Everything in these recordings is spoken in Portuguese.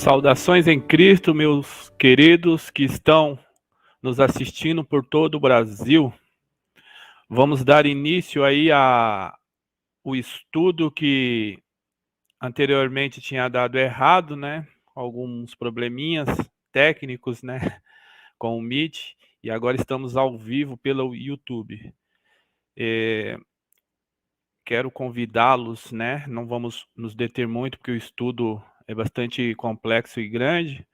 Saudações em Cristo, meus queridos que estão nos assistindo por todo o Brasil. Vamos dar início aí o estudo que anteriormente tinha dado errado, né? Alguns probleminhas técnicos, né? Com o Meet, e agora estamos ao vivo pelo YouTube. Quero convidá-los, né? Não vamos nos deter muito, porque o estudo é bastante complexo e grande.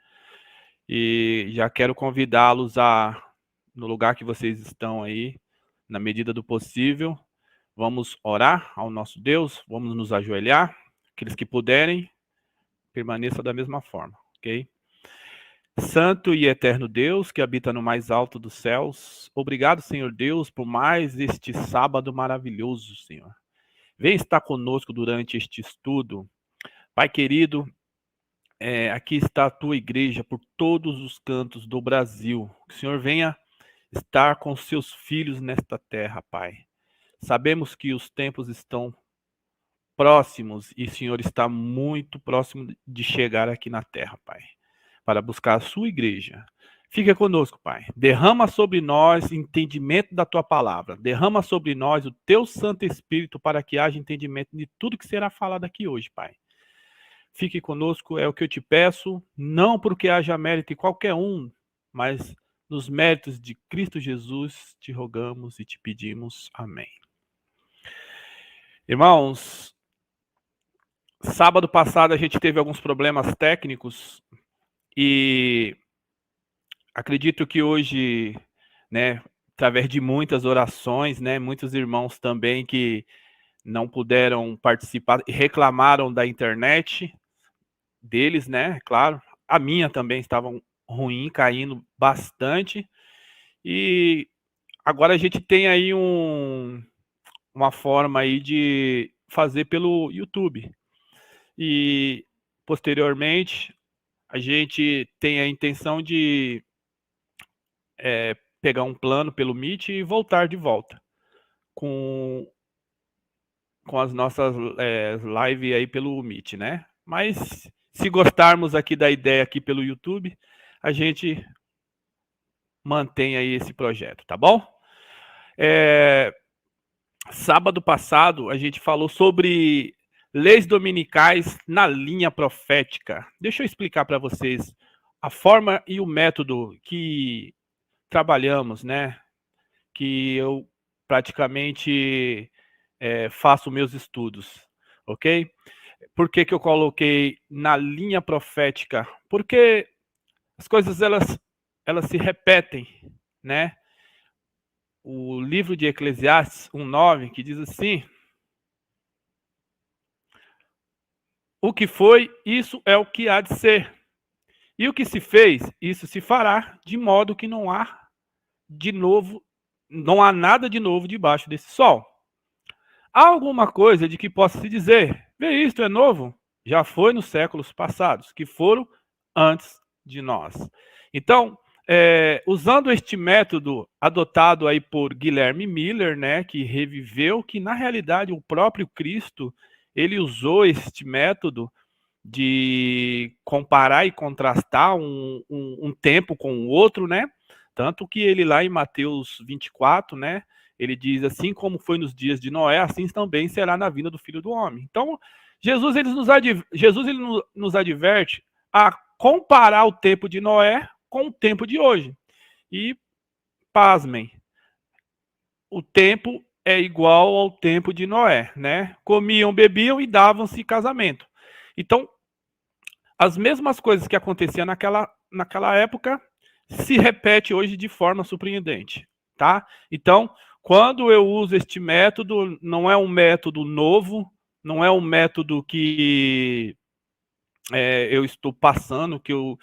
E já quero convidá-los no lugar que vocês estão aí, na medida do possível, vamos orar ao nosso Deus, vamos nos ajoelhar, aqueles que puderem, permaneçam da mesma forma, ok? Santo e eterno Deus, que habita no mais alto dos céus, obrigado, Senhor Deus, por mais este sábado maravilhoso, Senhor. Vem estar conosco durante este estudo. Pai querido, aqui está a tua igreja por todos os cantos do Brasil. Que o Senhor venha estar com seus filhos nesta terra, Pai. Sabemos que os tempos estão próximos e o Senhor está muito próximo de chegar aqui na terra, Pai, para buscar a sua igreja. Fica conosco, Pai. Derrama sobre nós entendimento da tua palavra. Derrama sobre nós o teu Santo Espírito para que haja entendimento de tudo que será falado aqui hoje, Pai. Fique conosco, é o que eu te peço, não porque haja mérito em qualquer um, mas nos méritos de Cristo Jesus, te rogamos e te pedimos. Amém. Irmãos, sábado passado a gente teve alguns problemas técnicos e acredito que hoje, né, através de muitas orações, né, muitos irmãos também que não puderam participar e reclamaram da internet deles, né, claro. A minha também estava ruim, caindo bastante. E agora a gente tem aí uma forma aí de fazer pelo YouTube. E posteriormente a gente tem a intenção de pegar um plano pelo Meet e voltar de volta com as nossas lives aí pelo Meet, né? Mas se gostarmos aqui da ideia aqui pelo YouTube, a gente mantém aí esse projeto, tá bom? Sábado passado a gente falou sobre leis dominicais na linha profética. Deixa eu explicar para vocês a forma e o método que trabalhamos, né? Que eu praticamente faço meus estudos, ok? Por que eu coloquei na linha profética? Porque as coisas elas se repetem, né? O livro de Eclesiastes 1:9, que diz assim: o que foi, isso é o que há de ser. E o que se fez, isso se fará, de modo que não há nada de novo debaixo desse sol. Há alguma coisa de que possa se dizer, vê isto é novo? Já foi nos séculos passados, que foram antes de nós. Então, usando este método adotado aí por Guilherme Miller, né, que reviveu, que na realidade o próprio Cristo, ele usou este método de comparar e contrastar um tempo com o outro, né? Tanto que ele lá em Mateus 24, né? Ele diz assim como foi nos dias de Noé, assim também será na vinda do Filho do Homem. Então, Jesus ele nos adverte a comparar o tempo de Noé com o tempo de hoje. E, pasmem, o tempo é igual ao tempo de Noé, né? Comiam, bebiam e davam-se casamento. Então, as mesmas coisas que aconteciam naquela época se repete hoje de forma surpreendente, tá? Então, quando eu uso este método, não é um método novo, não é um método que eu estou passando, que eu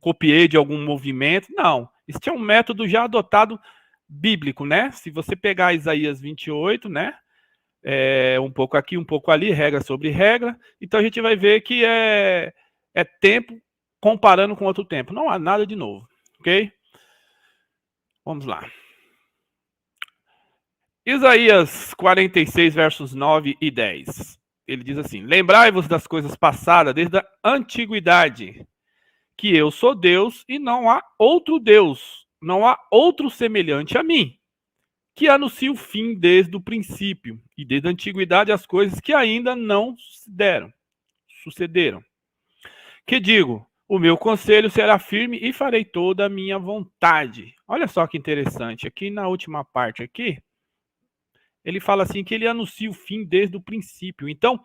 copiei de algum movimento, não. Este é um método já adotado bíblico, né? Se você pegar Isaías 28, né? Um pouco aqui, um pouco ali, regra sobre regra. Então a gente vai ver que é tempo comparando com outro tempo. Não há nada de novo, ok? Vamos lá. Isaías 46, versos 9 e 10. ele diz assim: lembrai-vos das coisas passadas desde a antiguidade, que eu sou Deus e não há outro Deus, não há outro semelhante a mim, que anuncia o fim desde o princípio e desde a antiguidade as coisas que ainda não sucederam. Que digo, o meu conselho será firme e farei toda a minha vontade. Olha só que interessante, aqui na última parte aqui, ele fala assim que ele anuncia o fim desde o princípio. Então,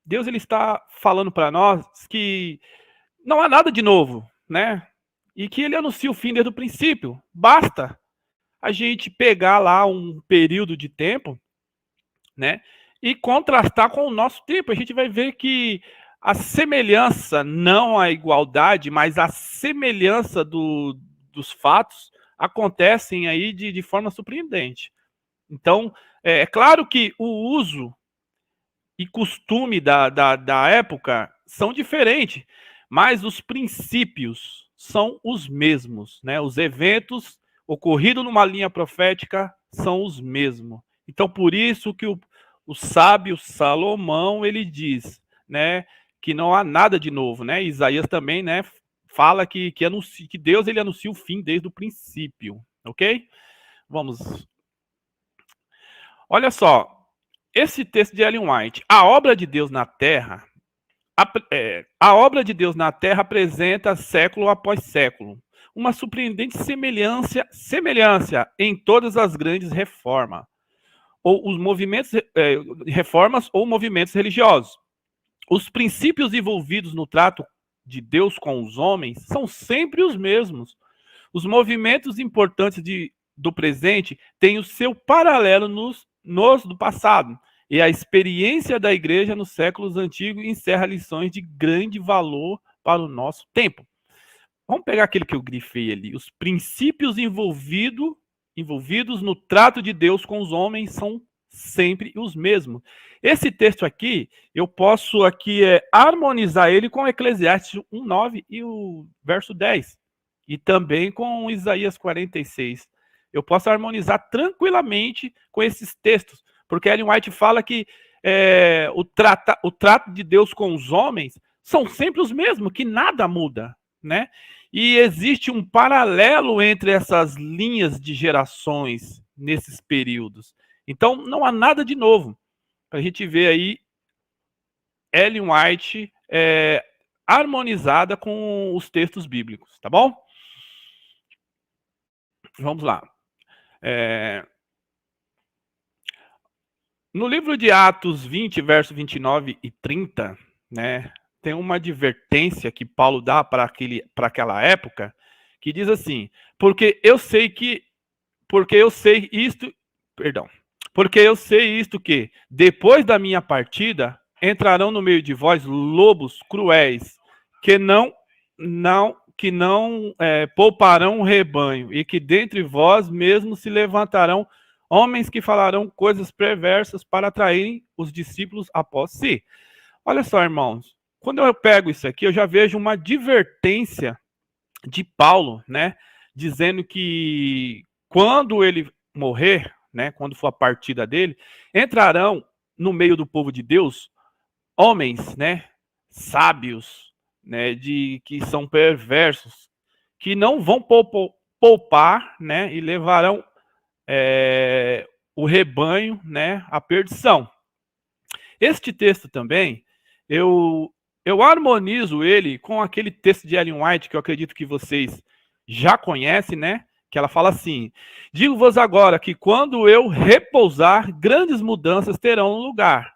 Deus ele está falando para nós que não há nada de novo, né? E que ele anuncia o fim desde o princípio. Basta a gente pegar lá um período de tempo, né? E contrastar com o nosso tempo. A gente vai ver que a semelhança, não a igualdade, mas a semelhança dos fatos acontecem aí de forma surpreendente. Então, é claro que o uso e costume da época são diferentes, mas os princípios são os mesmos, né? Os eventos ocorridos numa linha profética são os mesmos. Então, por isso que o sábio Salomão, ele diz, né, que não há nada de novo, né? Isaías também, né, fala que Deus ele anuncia o fim desde o princípio, ok? Vamos. Olha só, esse texto de Ellen White, a obra de Deus na Terra, a obra de Deus na Terra apresenta século após século uma surpreendente semelhança em todas as grandes reformas ou os movimentos reformas ou movimentos religiosos. Os princípios envolvidos no trato de Deus com os homens são sempre os mesmos. Os movimentos importantes do presente têm o seu paralelo nos do passado. E a experiência da igreja nos séculos antigos encerra lições de grande valor para o nosso tempo. Vamos pegar aquele que eu grifei ali. Os princípios envolvidos no trato de Deus com os homens são sempre os mesmos. Esse texto aqui, eu posso aqui harmonizar ele com Eclesiastes 1:9 e o verso 10. E também com Isaías 46. Eu posso harmonizar tranquilamente com esses textos, porque Ellen White fala que o trato de Deus com os homens são sempre os mesmos, que nada muda, né? E existe um paralelo entre essas linhas de gerações nesses períodos. Então, não há nada de novo. A gente vê aí Ellen White harmonizada com os textos bíblicos, tá bom? Vamos lá. No livro de Atos 20, versos 29 e 30, né, tem uma advertência que Paulo dá para aquela época, que diz assim: porque eu sei isto que, depois da minha partida, entrarão no meio de vós lobos cruéis, que não pouparão o rebanho, e que dentre vós mesmos se levantarão homens que falarão coisas perversas para atraírem os discípulos após si. Olha só, irmãos, quando eu pego isso aqui, eu já vejo uma advertência de Paulo, né, dizendo que quando ele morrer, né, quando for a partida dele, entrarão no meio do povo de Deus homens, né, sábios, né, que são perversos, que não vão poupar, né, e levarão o rebanho, né, à perdição. Este texto também, eu harmonizo ele com aquele texto de Ellen White, que eu acredito que vocês já conhecem, né? Que ela fala assim: digo-vos agora que quando eu repousar, grandes mudanças terão lugar.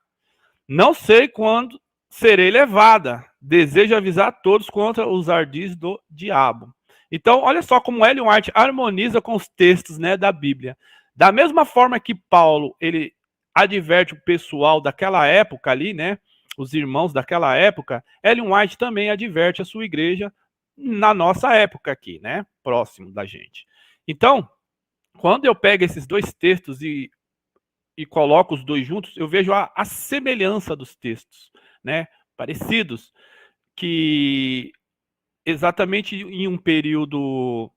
Não sei quando serei levada. Desejo avisar todos contra os ardis do diabo. Então, olha só como Ellen White harmoniza com os textos, né, da Bíblia. Da mesma forma que Paulo, ele adverte o pessoal daquela época ali, né, os irmãos daquela época, Ellen White também adverte a sua igreja na nossa época aqui, né, próximo da gente. Então, quando eu pego esses dois textos e coloco os dois juntos, eu vejo a semelhança dos textos, né, parecidos, que exatamente em um período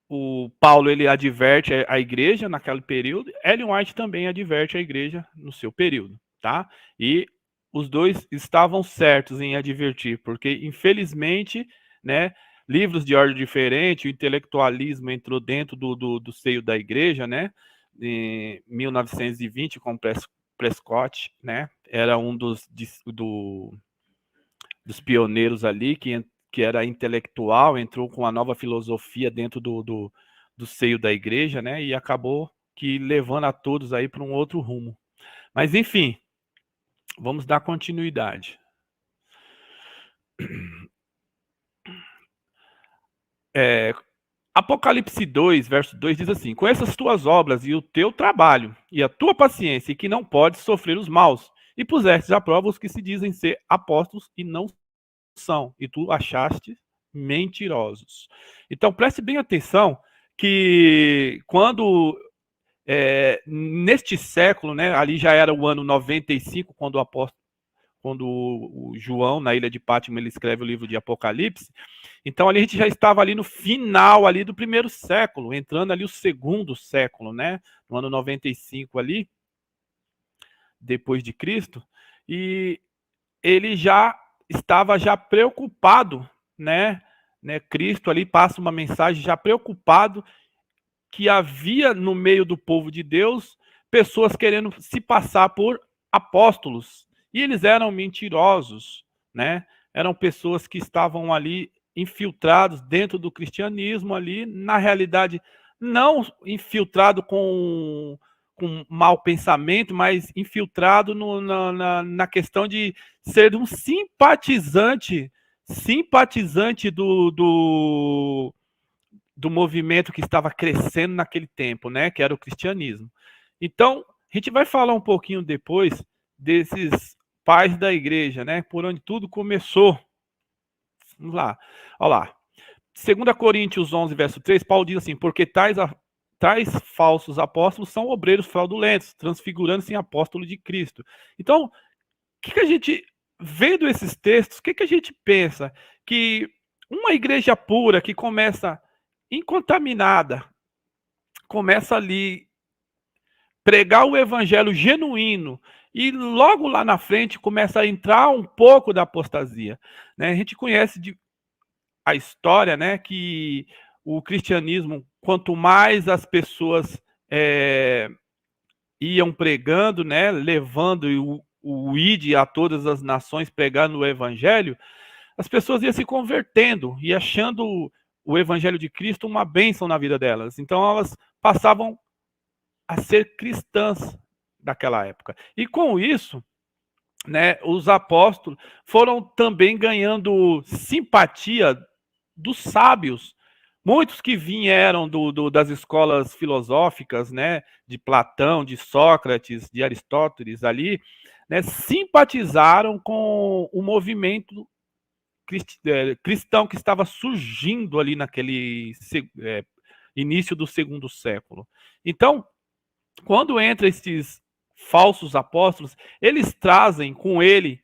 o Paulo ele adverte a igreja naquele período, Ellen White também adverte a igreja no seu período, tá? E os dois estavam certos em advertir, porque infelizmente, né, livros de ordem diferente, o intelectualismo entrou dentro do seio da igreja, né? Em 1920 com Prescott, né? Era um dos pioneiros ali que era intelectual, entrou com uma nova filosofia dentro do seio da igreja, né? E acabou que levando a todos aí para um outro rumo. Mas enfim, vamos dar continuidade. Apocalipse 2, verso 2 diz assim: conheça as tuas obras e o teu trabalho, e a tua paciência, e que não podes sofrer os maus, e pusestes à prova os que se dizem ser apóstolos e não são, e tu achaste mentirosos. Então preste bem atenção que quando neste século, né, ali já era o ano 95, quando o apóstolo, quando o João, na ilha de Pátimo, ele escreve o livro de Apocalipse. Então ali a gente já estava ali no final ali do primeiro século, entrando ali o segundo século, né, no ano 95 ali, depois de Cristo, e ele já estava já preocupado, né? Cristo ali passa uma mensagem já preocupado que havia no meio do povo de Deus pessoas querendo se passar por apóstolos, e eles eram mentirosos, né? Eram pessoas que estavam ali infiltrados dentro do cristianismo ali, na realidade não infiltrado com mau pensamento, mas infiltrado na questão de ser um simpatizante do movimento que estava crescendo naquele tempo, né, que era o cristianismo. Então, a gente vai falar um pouquinho depois desses pais da igreja, né, por onde tudo começou. Vamos lá. Olha lá. 2 Coríntios 11, verso 3, Paulo diz assim: porque tais falsos apóstolos são obreiros fraudulentos, transfigurando-se em apóstolo de Cristo. Então, o que a gente, vendo esses textos, o que a gente pensa? Que uma igreja pura que começa incontaminada, começa ali pregar o evangelho genuíno e logo lá na frente começa a entrar um pouco da apostasia, né? A gente conhece a história, né, que o cristianismo, quanto mais as pessoas iam pregando, né, levando o ide a todas as nações, pregando o evangelho, as pessoas iam se convertendo e achando o evangelho de Cristo uma bênção na vida delas. Então elas passavam a ser cristãs daquela época. E com isso, né, os apóstolos foram também ganhando simpatia dos sábios. Muitos que vieram das escolas filosóficas, né, de Platão, de Sócrates, de Aristóteles ali, né, simpatizaram com o movimento cristão que estava surgindo ali naquele início do segundo século. Então, quando entra esses falsos apóstolos, eles trazem com ele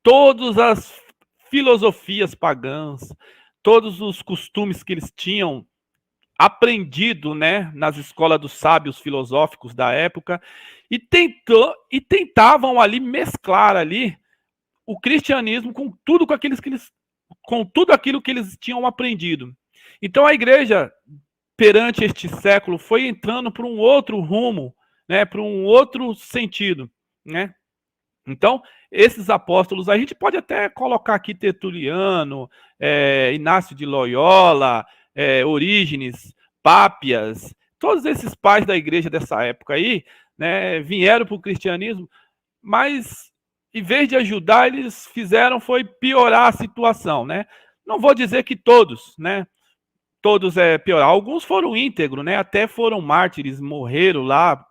todas as filosofias pagãs, todos os costumes que eles tinham aprendido, né, nas escolas dos sábios filosóficos da época, e tentavam ali mesclar ali o cristianismo com tudo com tudo aquilo que eles tinham aprendido. Então a igreja perante este século foi entrando para um outro rumo, né, para um outro sentido, né? Então, esses apóstolos, a gente pode até colocar aqui Tertuliano, Inácio de Loyola, Orígenes, Pápias, todos esses pais da igreja dessa época aí, né, vieram para o cristianismo, mas em vez de ajudar, eles fizeram foi piorar a situação, né? Não vou dizer que todos, né? Todos piorar. Alguns foram íntegros, né? Até foram mártires, morreram lá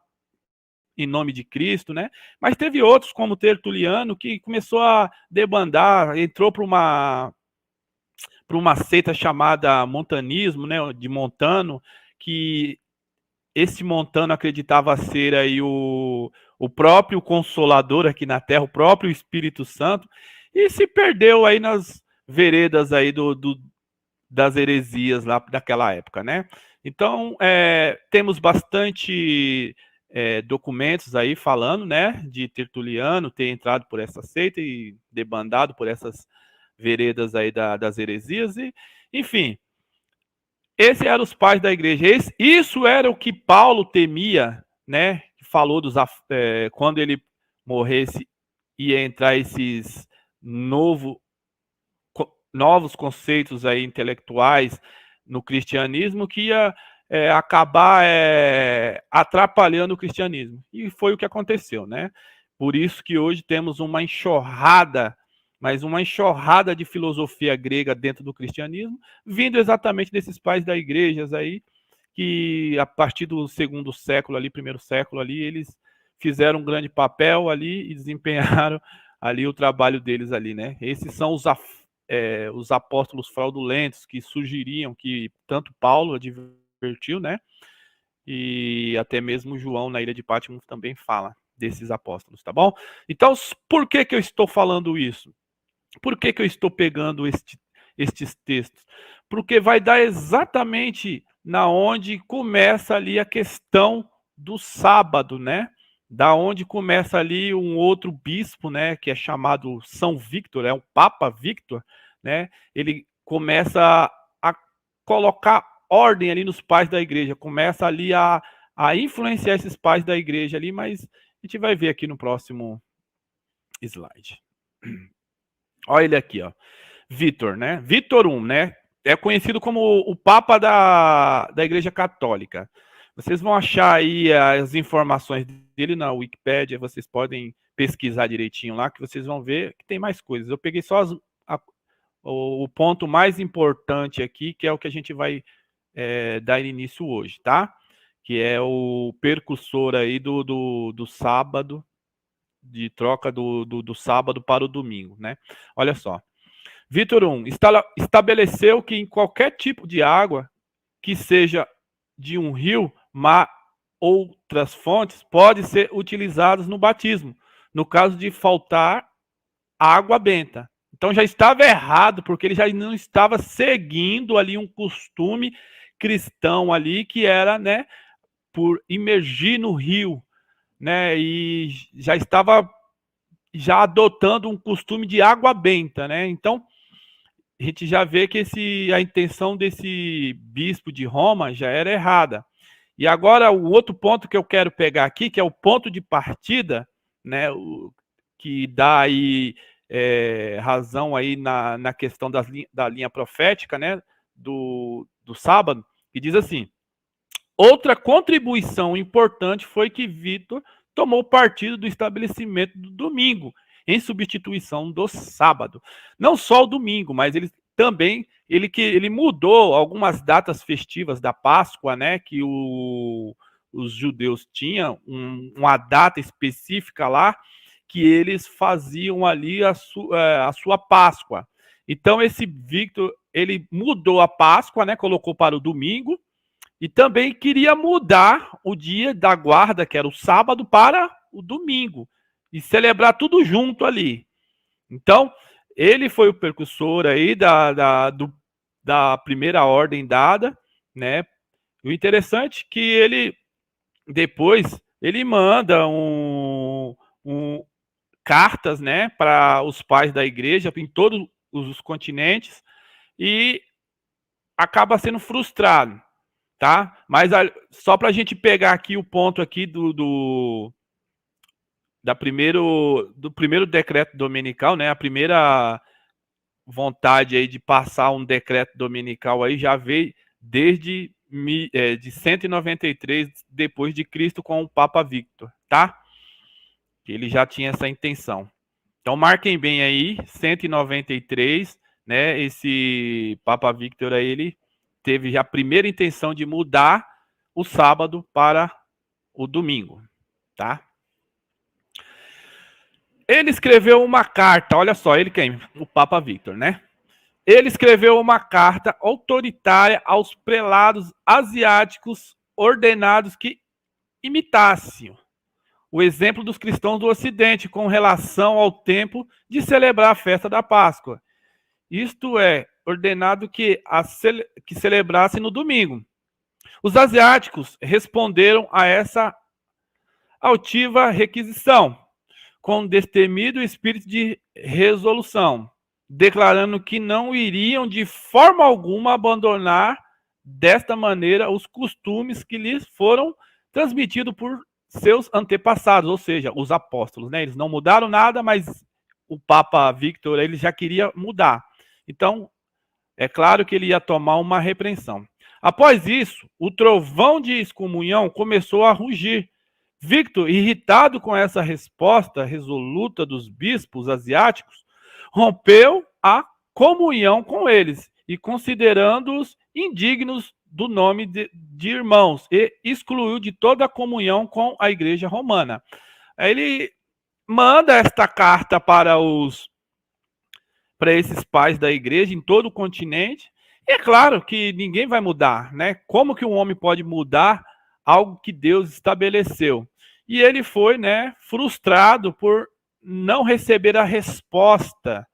em nome de Cristo, né? Mas teve outros, como Tertuliano, que começou a debandar, entrou para uma seita chamada montanismo, né? De Montano, que esse Montano acreditava ser aí o próprio Consolador aqui na Terra, o próprio Espírito Santo, e se perdeu aí nas veredas aí das heresias lá daquela época, né? Então, temos bastante documentos aí falando, né, de Tertuliano ter entrado por essa seita e debandado por essas veredas aí das heresias, e, enfim, esses eram os pais da igreja. Isso era o que Paulo temia, né, falou quando ele morresse, ia entrar esses novos conceitos aí intelectuais no cristianismo que ia acabar atrapalhando o cristianismo. E foi o que aconteceu, né? Por isso que hoje temos uma enxurrada, mas uma enxurrada de filosofia grega dentro do cristianismo, vindo exatamente desses pais da igreja aí, que a partir do segundo século ali, primeiro século ali, eles fizeram um grande papel ali e desempenharam ali o trabalho deles ali, né? Esses são os apóstolos fraudulentos que sugeriam, que tanto Paulo advertiu, né? E até mesmo João na ilha de Patmos também fala desses apóstolos, tá bom? Então, por que eu estou falando isso? Por que eu estou pegando estes textos? Porque vai dar exatamente na onde começa ali a questão do sábado, né? Da onde começa ali um outro bispo, né, que é chamado São Victor, é um Papa Victor, né? Ele começa a colocar ordem ali nos pais da igreja, começa ali a influenciar esses pais da igreja ali, mas a gente vai ver aqui no próximo slide. Olha ele aqui, ó. Vitor, né? Vitor I, né? É conhecido como o Papa da Igreja Católica. Vocês vão achar aí as informações dele na Wikipédia, vocês podem pesquisar direitinho lá, que vocês vão ver que tem mais coisas. Eu peguei só o ponto mais importante aqui, que é o que a gente vai dar início hoje, tá? Que é o percussor aí do sábado, de troca do sábado para o domingo, né? Olha só. Vitor I estabeleceu que em qualquer tipo de água, que seja de um rio, mar ou outras fontes, pode ser utilizados no batismo, no caso de faltar água benta. Então já estava errado, porque ele já não estava seguindo ali um costume cristão ali, que era, né, por imergir no rio, né, e já estava adotando um costume de água benta, né? Então, a gente já vê que a intenção desse bispo de Roma já era errada. E agora, o outro ponto que eu quero pegar aqui, que é o ponto de partida, né, que dá aí razão aí na questão da linha profética, né, do sábado, que diz assim: outra contribuição importante foi que Vitor tomou partido do estabelecimento do domingo, em substituição do sábado. Não só o domingo, mas ele também ele mudou algumas datas festivas da Páscoa, né? Que os judeus tinham uma data específica lá que eles faziam ali a sua Páscoa. Então esse Victor ele mudou a Páscoa, né? Colocou para o domingo. E também queria mudar o dia da guarda, que era o sábado, para o domingo. E celebrar tudo junto ali. Então, ele foi o precursor aí da primeira ordem dada, né? O interessante é que ele, depois, ele manda cartas, né, para os pais da igreja em todos os continentes e acaba sendo frustrado. Tá? Mas só para a gente pegar aqui o ponto aqui do primeiro decreto dominical, né? A primeira vontade aí de passar um decreto dominical aí já veio desde de 193 depois de Cristo com o Papa Victor, tá? Ele já tinha essa intenção. Então marquem bem aí, 193, né? Esse Papa Victor aí, ele teve já a primeira intenção de mudar o sábado para o domingo, tá? Ele escreveu uma carta, olha só, ele quem? O Papa Victor, né? Ele escreveu uma carta autoritária aos prelados asiáticos ordenados que imitassem o exemplo dos cristãos do Ocidente com relação ao tempo de celebrar a festa da Páscoa. Isto é, ordenado que celebrasse no domingo. Os asiáticos responderam a essa altiva requisição com destemido espírito de resolução, declarando que não iriam de forma alguma abandonar desta maneira os costumes que lhes foram transmitidos por seus antepassados, ou seja, os apóstolos, né? Eles não mudaram nada, mas o Papa Victor ele já queria mudar. Então, é claro que ele ia tomar uma repreensão. Após isso, o trovão de excomunhão começou a rugir. Victor, irritado com essa resposta resoluta dos bispos asiáticos, rompeu a comunhão com eles e considerando-os indignos do nome de irmãos e excluiu de toda a comunhão com a Igreja Romana. Ele manda esta carta para esses pais da igreja em todo o continente. E é claro que ninguém vai mudar, né? Como que um homem pode mudar algo que Deus estabeleceu? E ele foi, né, frustrado por não receber a resposta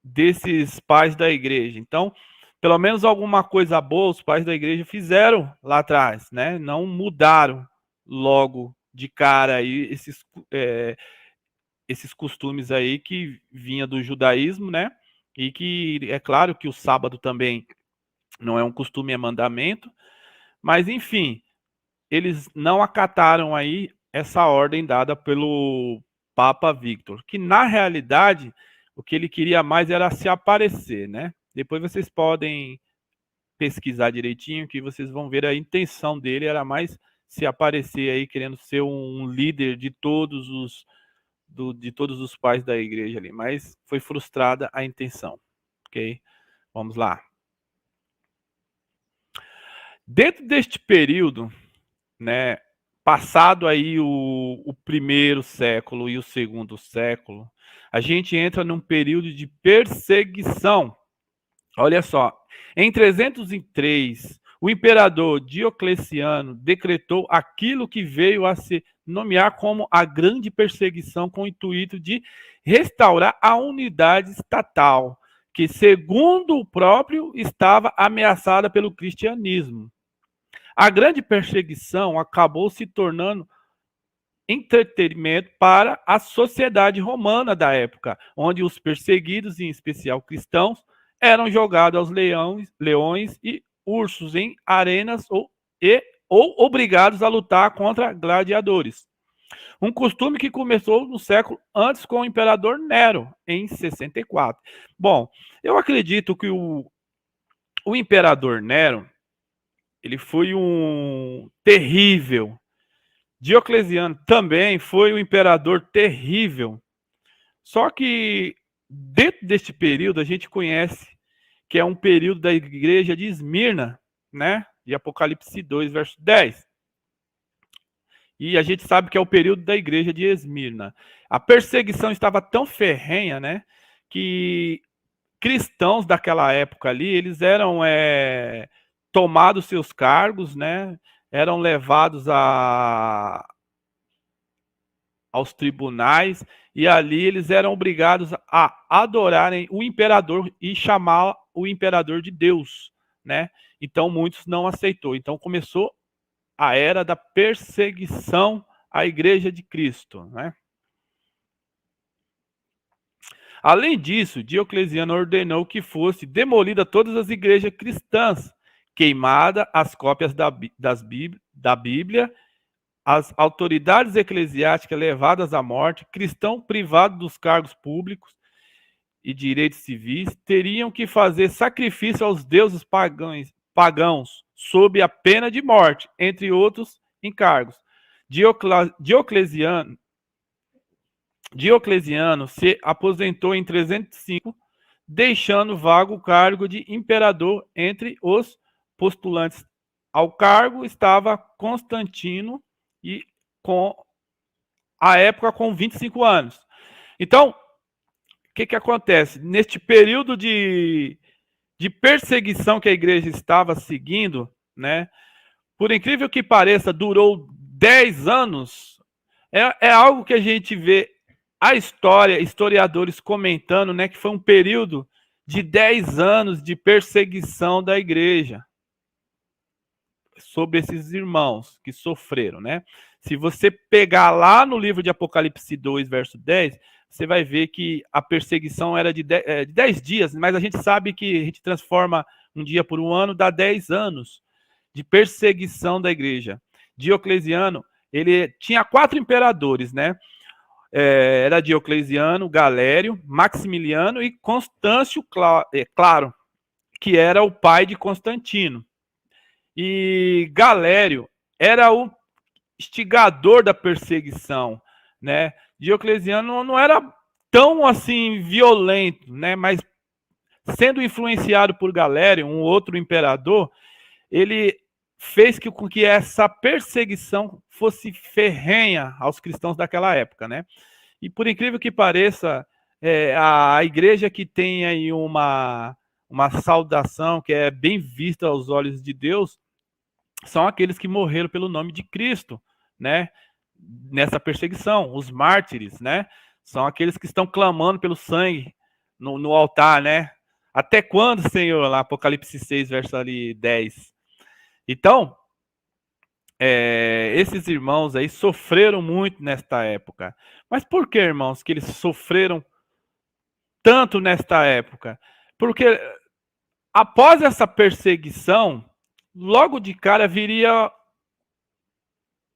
desses pais da igreja. Então, pelo menos alguma coisa boa os pais da igreja fizeram lá atrás, né? Não mudaram logo de cara aí esses costumes aí que vinha do judaísmo, né? E que é claro que o sábado também não é um costume, é mandamento, mas enfim, eles não acataram aí essa ordem dada pelo Papa Victor, que na realidade o que ele queria mais era se aparecer, né? Depois vocês podem pesquisar direitinho que vocês vão ver a intenção dele era mais se aparecer aí querendo ser um líder de todos os pais da igreja ali, mas foi frustrada a intenção, ok? Vamos lá. Dentro deste período, né, passado aí o primeiro século e o segundo século, a gente entra num período de perseguição. Olha só, em 303, o imperador Diocleciano decretou aquilo que veio a se nomear como a grande perseguição com o intuito de restaurar a unidade estatal, que, segundo o próprio, estava ameaçada pelo cristianismo. A grande perseguição acabou se tornando entretenimento para a sociedade romana da época, onde os perseguidos, em especial cristãos, eram jogados aos leões e ursos em arenas ou obrigados a lutar contra gladiadores. Um costume que começou no século antes com o imperador Nero, em 64. Bom, eu acredito que o imperador Nero ele foi um terrível. Diocleciano também foi um imperador terrível. Só que dentro deste período a gente conhece que é um período da igreja de Esmirna, né? De Apocalipse 2, verso 10. E a gente sabe que é o período da igreja de Esmirna. A perseguição estava tão ferrenha, né? Que cristãos daquela época ali, eles eram tomados seus cargos, né? Eram levados aos tribunais e ali eles eram obrigados a adorarem o imperador e chamar o imperador de Deus, né? Então muitos não aceitou. Então começou a era da perseguição à Igreja de Cristo, né? Além disso, Diocleciano ordenou que fosse demolida todas as igrejas cristãs, queimada as cópias da Bíblia, as autoridades eclesiásticas levadas à morte, cristão privado dos cargos públicos e direitos civis teriam que fazer sacrifício aos deuses pagãos sob a pena de morte, entre outros encargos. Diocleciano se aposentou em 305, deixando vago o cargo de imperador. Entre os postulantes ao cargo estava Constantino, e com a época com 25 anos. Então, o que acontece? Neste período de perseguição que a igreja estava seguindo, né? Por incrível que pareça, durou 10 anos. É algo que a gente vê a historiadores comentando, né, que foi um período de 10 anos de perseguição da igreja. sobre esses irmãos que sofreram, né? Se você pegar lá no livro de Apocalipse 2, verso 10, você vai ver que a perseguição era de 10 dias, mas a gente sabe que a gente transforma um dia por um ano, dá 10 anos de perseguição da igreja. Diocleciano, ele tinha 4 imperadores, né? Era Diocleciano, Galério, Maximiliano e Constâncio, claro, que era o pai de Constantino. E Galério era o instigador da perseguição, né? Diocleciano não era tão assim violento, né? Mas sendo influenciado por Galério, um outro imperador, ele fez com que essa perseguição fosse ferrenha aos cristãos daquela época, né? E por incrível que pareça, a igreja que tem aí uma saudação que é bem vista aos olhos de Deus são aqueles que morreram pelo nome de Cristo, né? Nessa perseguição, os mártires, né? São aqueles que estão clamando pelo sangue no altar, né? Até quando, Senhor? Lá, Apocalipse 6, verso ali 10. Então, esses irmãos aí sofreram muito nesta época. Mas por que, irmãos, que eles sofreram tanto nesta época? Porque após essa perseguição, logo de cara viria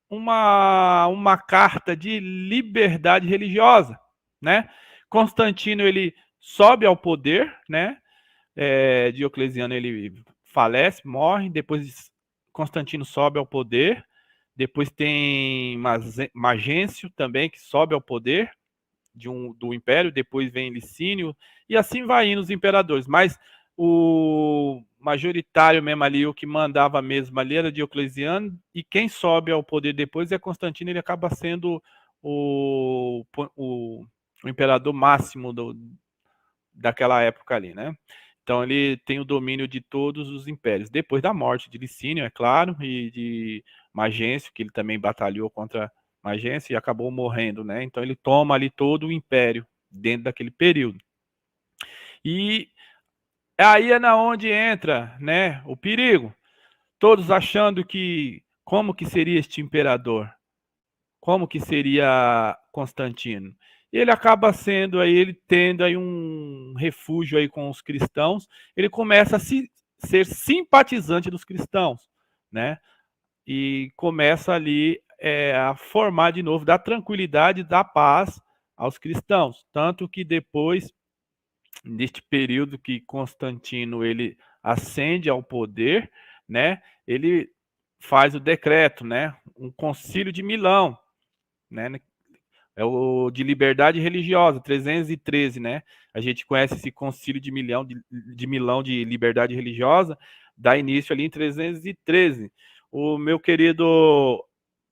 uma carta de liberdade religiosa, né? Constantino, ele sobe ao poder, né? Diocleciano, ele falece, morre, depois Constantino sobe ao poder, depois tem Magêncio também, que sobe ao poder do império, depois vem Licínio, e assim vai indo os imperadores, mas o majoritário mesmo ali, o que mandava mesmo ali era Diocleciano, e quem sobe ao poder depois é Constantino, ele acaba sendo o imperador máximo daquela época ali, né? Então ele tem o domínio de todos os impérios. Depois da morte de Licínio, é claro, e de Magêncio, que ele também batalhou contra Magêncio e acabou morrendo, né? Então ele toma ali todo o império dentro daquele período. E aí é na onde entra, né, o perigo. Todos achando que como que seria este imperador? Como que seria Constantino? Ele acaba sendo aí, ele tendo aí um refúgio aí com os cristãos, ele começa a ser simpatizante dos cristãos, né? E começa ali a formar de novo, dar tranquilidade, dar paz aos cristãos. Tanto que depois, neste período que Constantino ele ascende ao poder, né? Ele faz o decreto, né? Um concílio de Milão, né? É o de liberdade religiosa, 313, né? A gente conhece esse concílio de Milão de liberdade religiosa, dá início ali em 313. O meu querido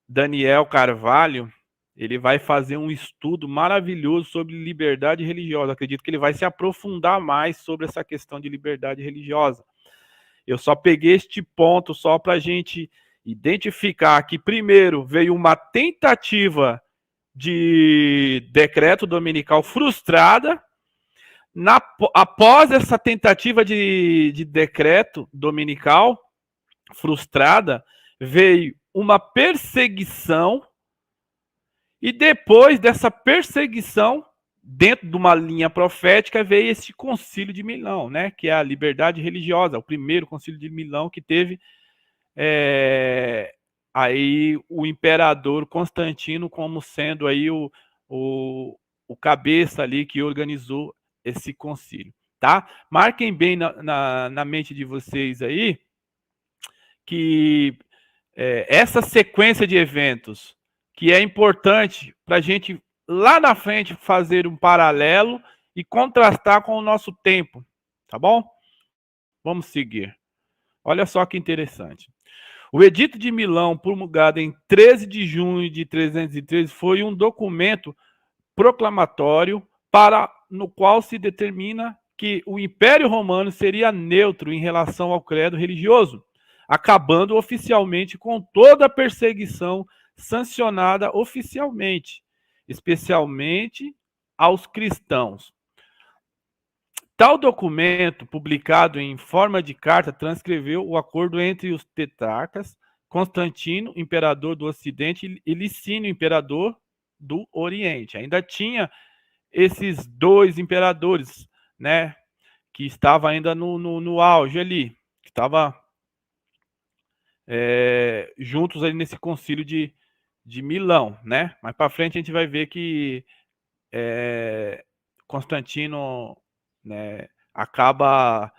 Daniel Carvalho, ele vai fazer um estudo maravilhoso sobre liberdade religiosa. Acredito que ele vai se aprofundar mais sobre essa questão de liberdade religiosa. Eu só peguei este ponto só para a gente identificar que, primeiro, veio uma tentativa de decreto dominical frustrada. Após essa tentativa de decreto dominical frustrada, veio uma perseguição, e depois dessa perseguição, dentro de uma linha profética, veio esse concílio de Milão, né, que é a liberdade religiosa, o primeiro concílio de Milão que teve aí o imperador Constantino como sendo aí o cabeça ali que organizou esse concílio, tá? Marquem bem na mente de vocês aí que essa sequência de eventos que é importante para a gente lá na frente fazer um paralelo e contrastar com o nosso tempo, tá bom? Vamos seguir. Olha só que interessante. O Edito de Milão, promulgado em 13 de junho de 313, foi um documento proclamatório no qual se determina que o Império Romano seria neutro em relação ao credo religioso, acabando oficialmente com toda a perseguição sancionada oficialmente, especialmente aos cristãos. Tal documento, publicado em forma de carta, transcreveu o acordo entre os tetrarcas, Constantino, imperador do Ocidente, e Licínio, imperador do Oriente. Ainda tinha esses dois imperadores, né, que estavam ainda no auge ali, que estavam juntos ali nesse concílio de Milão, né? Mais para frente a gente vai ver que Constantino, né, acaba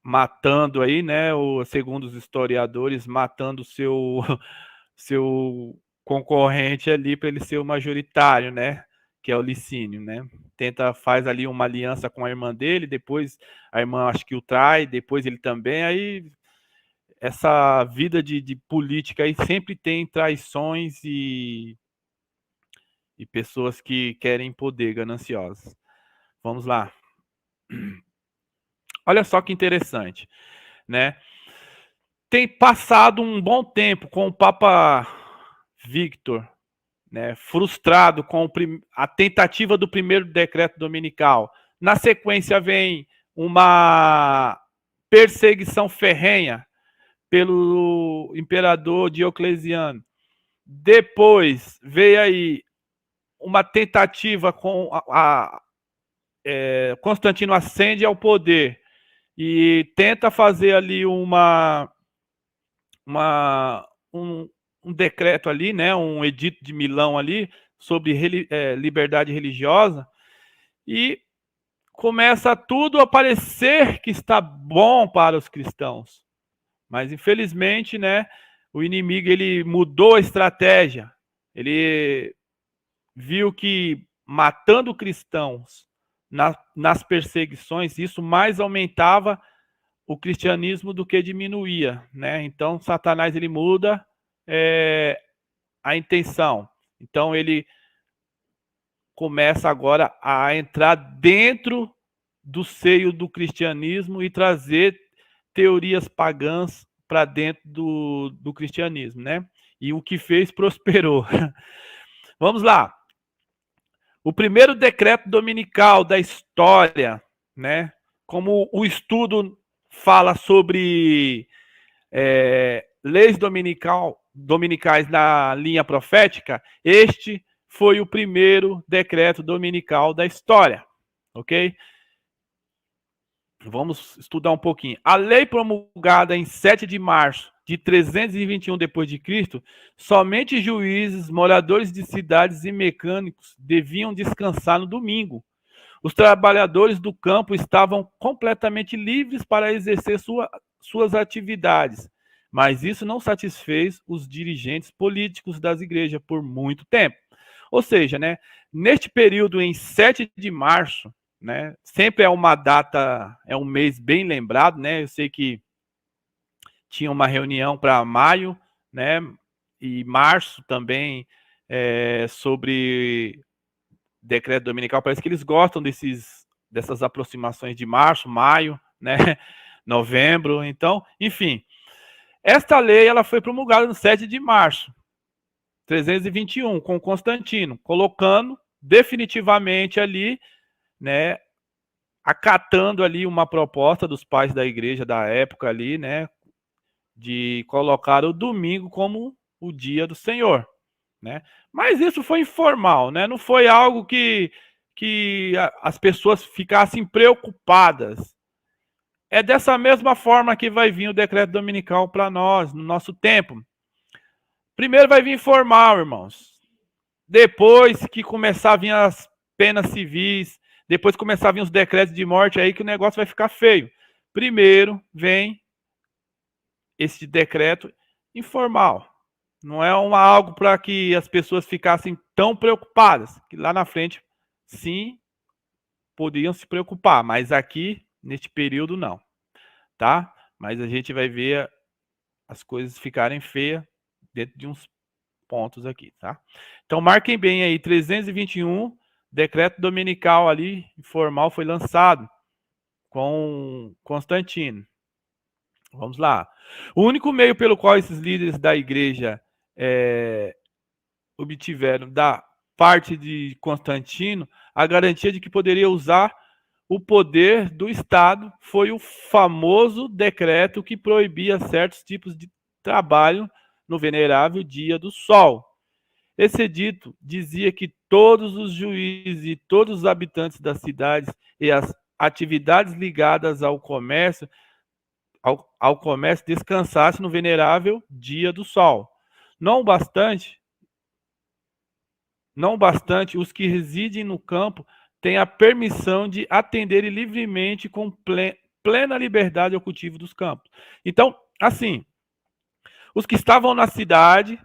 matando aí, né, segundo os historiadores, matando seu seu concorrente ali para ele ser o majoritário, né, que é o Licínio, né? Faz ali uma aliança com a irmã dele, depois a irmã acho que o trai, depois ele também, aí essa vida de política aí sempre tem traições e pessoas que querem poder, gananciosas. Vamos lá. Olha só que interessante, né? Tem passado um bom tempo com o Papa Victor, né, frustrado com a tentativa do primeiro decreto dominical. Na sequência vem uma perseguição ferrenha pelo imperador Diocleciano. Depois veio aí uma tentativa com Constantino ascende ao poder e tenta fazer ali um decreto ali, né, um edito de Milão ali sobre liberdade religiosa, e começa tudo a parecer que está bom para os cristãos. Mas infelizmente, né, o inimigo ele mudou a estratégia. Ele viu que matando cristãos nas perseguições, isso mais aumentava o cristianismo do que diminuía, né? Então Satanás ele muda a intenção. Então ele começa agora a entrar dentro do seio do cristianismo e trazer teorias pagãs para dentro do cristianismo, né? E o que fez prosperou. Vamos lá. O primeiro decreto dominical da história, né? Como o estudo fala sobre leis dominicais na linha profética, este foi o primeiro decreto dominical da história, ok? Vamos estudar um pouquinho. A lei promulgada em 7 de março de 321 d.C., somente juízes, moradores de cidades e mecânicos deviam descansar no domingo. Os trabalhadores do campo estavam completamente livres para exercer suas atividades, mas isso não satisfez os dirigentes políticos das igrejas por muito tempo. Ou seja, né, neste período, em 7 de março, né, sempre é uma data, é um mês bem lembrado, né? Eu sei que tinha uma reunião para maio, né, e março também, sobre decreto dominical. Parece que eles gostam dessas aproximações de março, maio, né, novembro. Então, enfim, esta lei ela foi promulgada no 7 de março, 321, com Constantino, colocando definitivamente ali, né, acatando ali uma proposta dos pais da igreja da época ali, né, de colocar o domingo como o dia do Senhor, né? Mas isso foi informal, né? Não foi algo que as pessoas ficassem preocupadas. É dessa mesma forma que vai vir o decreto dominical para nós, no nosso tempo. Primeiro vai vir formal, irmãos. Depois que começar a vir as penas civis, depois começar a vir os decretos de morte, aí que o negócio vai ficar feio. Primeiro vem esse decreto informal. Não é algo para que as pessoas ficassem tão preocupadas, que lá na frente, sim, poderiam se preocupar, mas aqui, neste período, não, tá? Mas a gente vai ver as coisas ficarem feias dentro de uns pontos aqui, tá? Então, marquem bem aí, 321, decreto dominical ali, informal, foi lançado com Constantino. Vamos lá. O único meio pelo qual esses líderes da igreja obtiveram da parte de Constantino a garantia de que poderia usar o poder do Estado foi o famoso decreto que proibia certos tipos de trabalho no venerável dia do sol. Esse edito dizia que todos os juízes e todos os habitantes das cidades e as atividades ligadas ao comércio descansassem no venerável dia do sol. Não bastante, os que residem no campo têm a permissão de atenderem livremente com plena liberdade ao cultivo dos campos. Então, assim, os que estavam na cidade,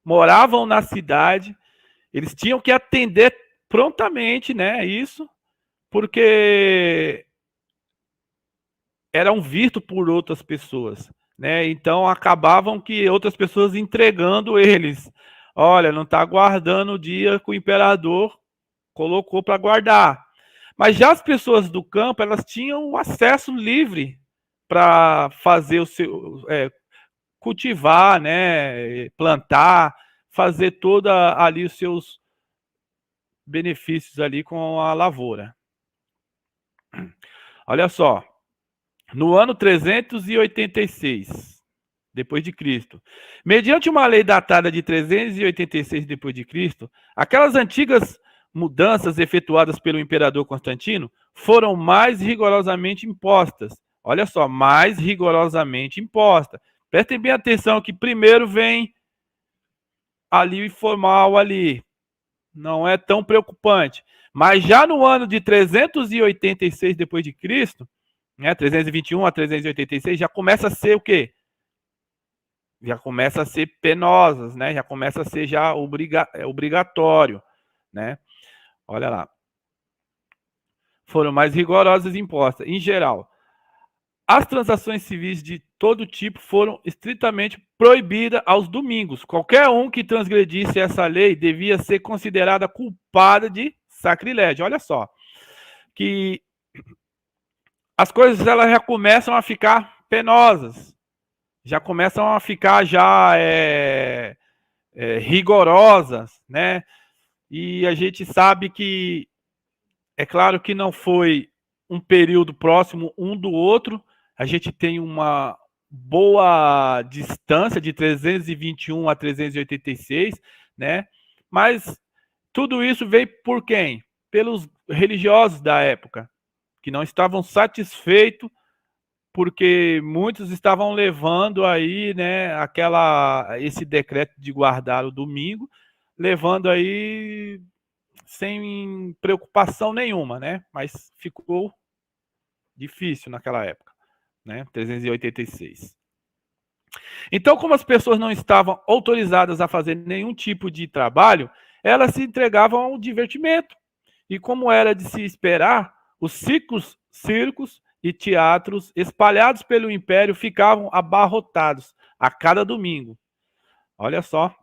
moravam na cidade, eles tinham que atender prontamente, né, isso, porque eram vistos por outras pessoas, né? Então acabavam que outras pessoas entregando eles. Olha, não está guardando o dia que o imperador colocou para guardar. Mas já as pessoas do campo, elas tinham acesso livre para fazer o seu cultivar, né, plantar, fazer toda ali os seus benefícios ali com a lavoura. Olha só, no ano 386 depois de Cristo, mediante uma lei datada de 386 depois de Cristo, aquelas antigas mudanças efetuadas pelo imperador Constantino foram mais rigorosamente impostas. Olha só, mais rigorosamente imposta. Prestem bem atenção que primeiro vem ali o informal ali. Não é tão preocupante. Mas já no ano de 386 depois de Cristo, né, 321 a 386, já começa a ser o quê? Já começa a ser penosas, né? Já começa a ser já obrigatório, né? Olha lá. Foram mais rigorosas impostas. Em geral, as transações civis de todo tipo foram estritamente proibidas aos domingos. Qualquer um que transgredisse essa lei devia ser considerada culpada de sacrilégio. Olha só, que as coisas elas já começam a ficar penosas, já começam a ficar já rigorosas, né? E a gente sabe que, é claro que não foi um período próximo um do outro, a gente tem uma boa distância de 321 a 386, né? Mas tudo isso veio por quem? Pelos religiosos da época, que não estavam satisfeitos porque muitos estavam levando aí, né, esse decreto de guardar o domingo, levando aí sem preocupação nenhuma, né? Mas ficou difícil naquela época, né? 386. Então, como as pessoas não estavam autorizadas a fazer nenhum tipo de trabalho, elas se entregavam ao divertimento. E como era de se esperar, os circos e teatros espalhados pelo império ficavam abarrotados a cada domingo. Olha só.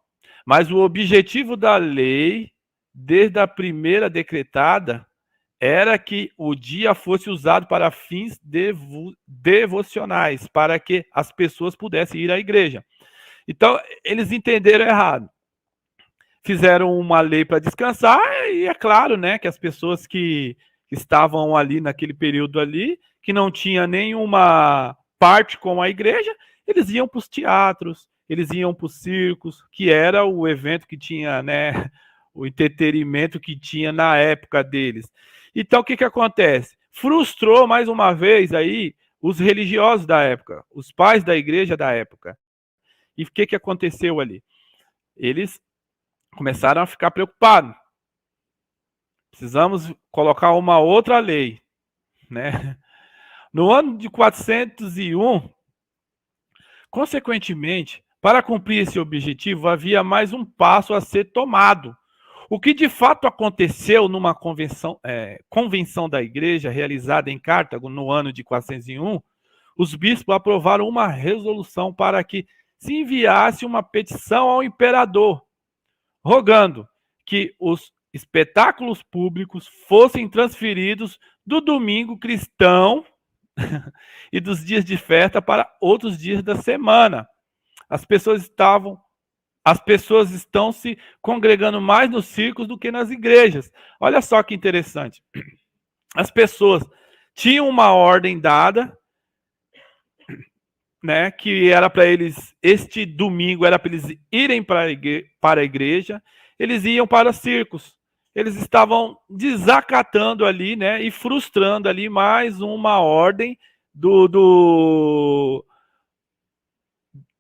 Mas o objetivo da lei, desde a primeira decretada, era que o dia fosse usado para fins devocionais, para que as pessoas pudessem ir à igreja. Então, eles entenderam errado. Fizeram uma lei para descansar, e é claro, né, que as pessoas que estavam ali naquele período ali, que não tinha nenhuma parte com a igreja, eles iam para os teatros, eles iam para os circos, que era o evento que tinha, né, o entretenimento que tinha na época deles. Então, o que que acontece? Frustrou mais uma vez aí os religiosos da época, os pais da igreja da época. E o que que aconteceu ali? Eles começaram a ficar preocupados. Precisamos colocar uma outra lei, né? No ano de 401, consequentemente, para cumprir esse objetivo, havia mais um passo a ser tomado. O que de fato aconteceu numa convenção da igreja realizada em Cartago no ano de 401, os bispos aprovaram uma resolução para que se enviasse uma petição ao imperador, rogando que os espetáculos públicos fossem transferidos do domingo cristão e dos dias de festa para outros dias da semana. As pessoas estão se congregando mais nos circos do que nas igrejas. Olha só que interessante. As pessoas tinha uma ordem dada, né, que era para eles, este domingo era para eles irem para a igreja, eles iam para circos. Eles estavam desacatando ali, né, e frustrando ali mais uma ordem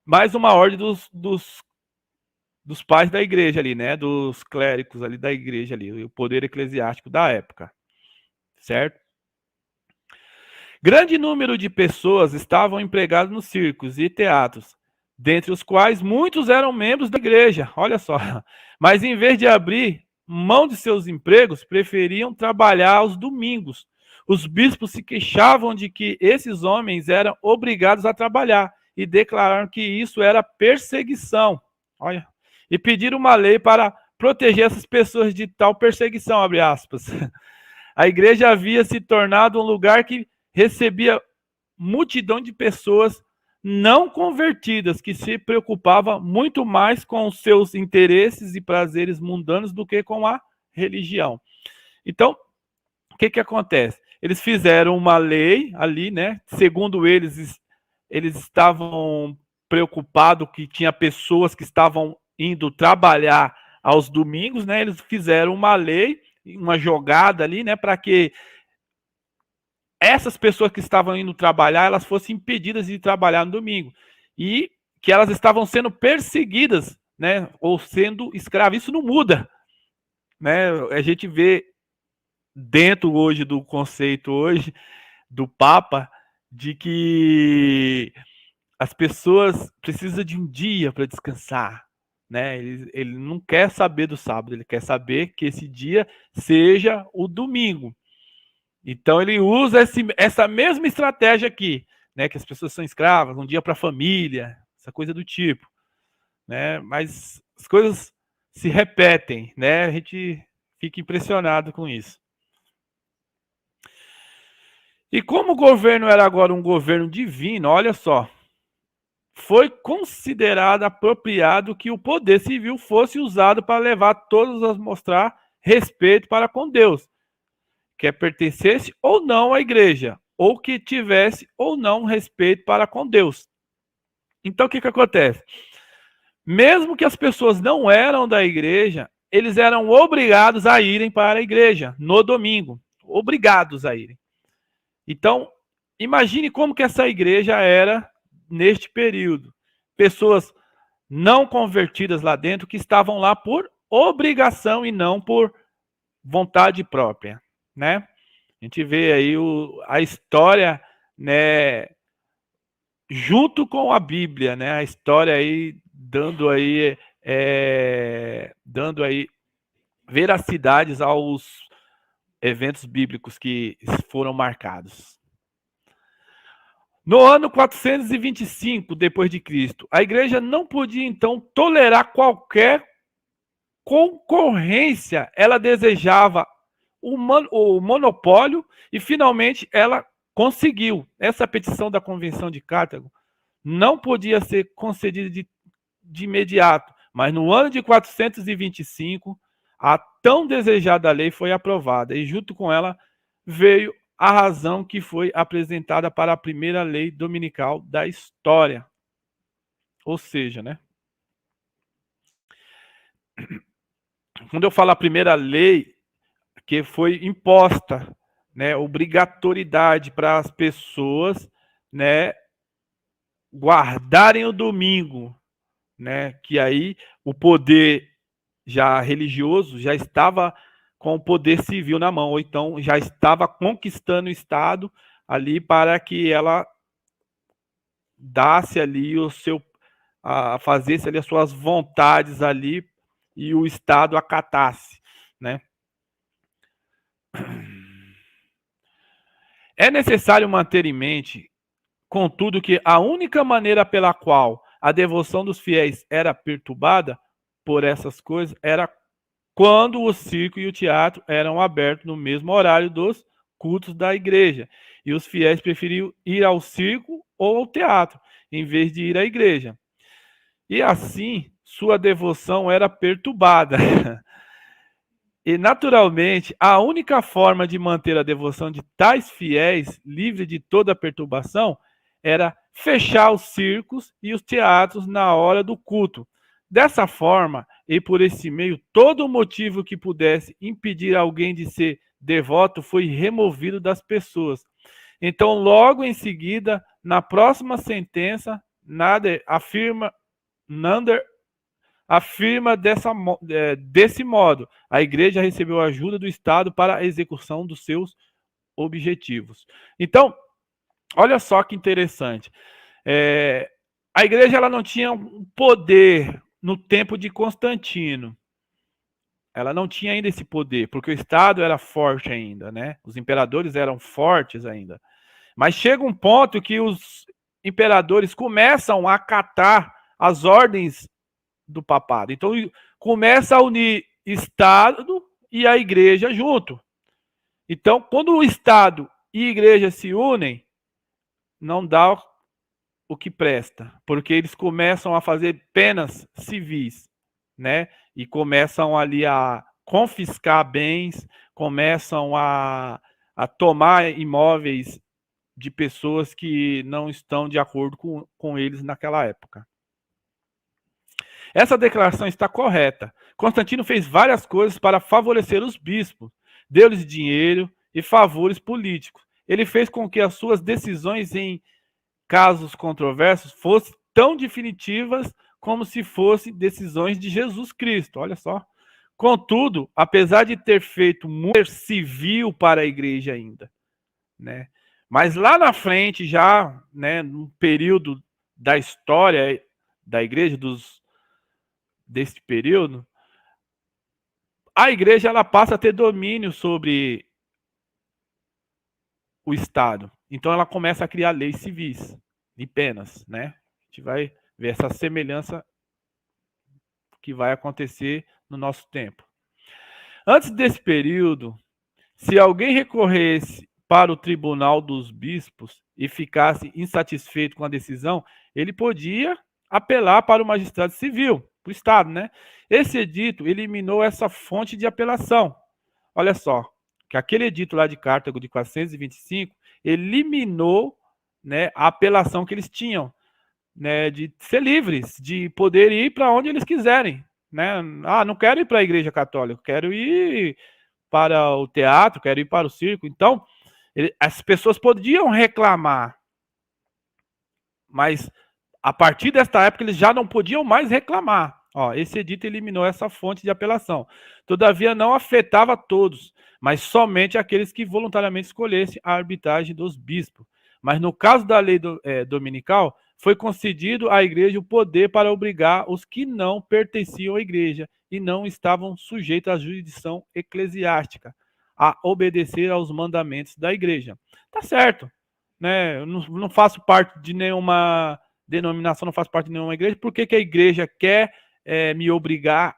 mais uma ordem dos pais da igreja ali, né, dos clérigos ali da igreja ali, o poder eclesiástico da época, certo? Grande número de pessoas estavam empregadas nos circos e teatros, dentre os quais muitos eram membros da igreja, olha só. Mas em vez de abrir mão de seus empregos, preferiam trabalhar aos domingos. Os bispos se queixavam de que esses homens eram obrigados a trabalhar e declararam que isso era perseguição. Olha, e pediram uma lei para proteger essas pessoas de tal perseguição, abre aspas. A igreja havia se tornado um lugar que recebia multidão de pessoas não convertidas, que se preocupava muito mais com os seus interesses e prazeres mundanos do que com a religião. Então, o que acontece? Eles fizeram uma lei ali, né? Segundo eles estavam preocupados que tinha pessoas que estavam indo trabalhar aos domingos, né? Eles fizeram uma lei, uma jogada ali, né, para que essas pessoas que estavam indo trabalhar, elas fossem impedidas de trabalhar no domingo. E que elas estavam sendo perseguidas, né, ou sendo escravas. Isso não muda, né? A gente vê dentro hoje do conceito hoje do Papa de que as pessoas precisam de um dia para descansar, né? Ele não quer saber do sábado, ele quer saber que esse dia seja o domingo. Então ele usa essa mesma estratégia aqui, né? Que as pessoas são escravas, um dia para a família, essa coisa do tipo, né? Mas as coisas se repetem, né? A gente fica impressionado com isso. E como o governo era agora um governo divino, olha só, foi considerado apropriado que o poder civil fosse usado para levar todos a mostrar respeito para com Deus, quer pertencesse ou não à igreja, ou que tivesse ou não respeito para com Deus. Então, o que acontece? Mesmo que as pessoas não eram da igreja, eles eram obrigados a irem para a igreja no domingo. Obrigados a irem. Então, imagine como que essa igreja era neste período. Pessoas não convertidas lá dentro que estavam lá por obrigação e não por vontade própria, né? A gente vê aí a história, né, junto com a Bíblia, né? A história aí dando aí veracidades aos eventos bíblicos que foram marcados. No ano 425 depois de Cristo, a igreja não podia então tolerar qualquer concorrência. Ela desejava o monopólio e finalmente ela conseguiu. Essa petição da Convenção de Cartago não podia ser concedida de imediato, mas no ano de 425 a tão desejada lei foi aprovada e junto com ela veio a razão que foi apresentada para a primeira lei dominical da história. Ou seja, né? Quando eu falo a primeira lei que foi imposta, né, obrigatoriedade para as pessoas, né, guardarem o domingo, né, que aí o poder já religioso já estava com o poder civil na mão, ou então já estava conquistando o Estado ali para que ela dasse ali o seu, fazesse ali as suas vontades ali e o Estado acatasse, né? É necessário manter em mente, contudo, que a única maneira pela qual a devoção dos fiéis era perturbada por essas coisas era quando o circo e o teatro eram abertos no mesmo horário dos cultos da igreja. E os fiéis preferiam ir ao circo ou ao teatro, em vez de ir à igreja. E assim, sua devoção era perturbada. E, naturalmente, a única forma de manter a devoção de tais fiéis livre de toda perturbação era fechar os circos e os teatros na hora do culto. Dessa forma, e por esse meio, todo motivo que pudesse impedir alguém de ser devoto foi removido das pessoas. Então, logo em seguida, na próxima sentença, Nader afirma desse modo: a igreja recebeu ajuda do Estado para a execução dos seus objetivos. Então, olha só que interessante. A igreja ela não tinha um poder no tempo de Constantino. Ela não tinha ainda esse poder, porque o Estado era forte ainda, né? Os imperadores eram fortes ainda. Mas chega um ponto que os imperadores começam a acatar as ordens do papado. Então, começa a unir Estado e a igreja junto. Então, quando o Estado e a igreja se unem, não dá o que presta, porque eles começam a fazer penas civis, né? E começam ali a confiscar bens, começam a tomar imóveis de pessoas que não estão de acordo com eles naquela época. Essa declaração está correta. Constantino fez várias coisas para favorecer os bispos, deu-lhes dinheiro e favores políticos. Ele fez com que as suas decisões em casos controversos fossem tão definitivas como se fossem decisões de Jesus Cristo. Olha só. Contudo, apesar de ter feito muito civil para a igreja ainda, né? Mas lá na frente, já, né, no período da história da igreja, desse período, a igreja ela passa a ter domínio sobre o Estado. Então ela começa a criar leis civis e penas, né? A gente vai ver essa semelhança que vai acontecer no nosso tempo. Antes desse período, se alguém recorresse para o tribunal dos bispos e ficasse insatisfeito com a decisão, ele podia apelar para o magistrado civil, para o Estado, né? Esse edito eliminou essa fonte de apelação. Olha só, que aquele edito lá de Cartago de 425 eliminou, né, a apelação que eles tinham, né, de ser livres, de poder ir para onde eles quiserem, né? Ah, não quero ir para a Igreja Católica, quero ir para o teatro, quero ir para o circo. Então, as pessoas podiam reclamar, mas a partir desta época eles já não podiam mais reclamar. Ó, esse edito eliminou essa fonte de apelação. Todavia, não afetava todos, mas somente aqueles que voluntariamente escolhessem a arbitragem dos bispos. Mas no caso da lei dominical, foi concedido à igreja o poder para obrigar os que não pertenciam à igreja e não estavam sujeitos à jurisdição eclesiástica a obedecer aos mandamentos da igreja. Tá certo, né? Eu não faço parte de nenhuma denominação, não faço parte de nenhuma igreja. Por que a igreja quer me obrigar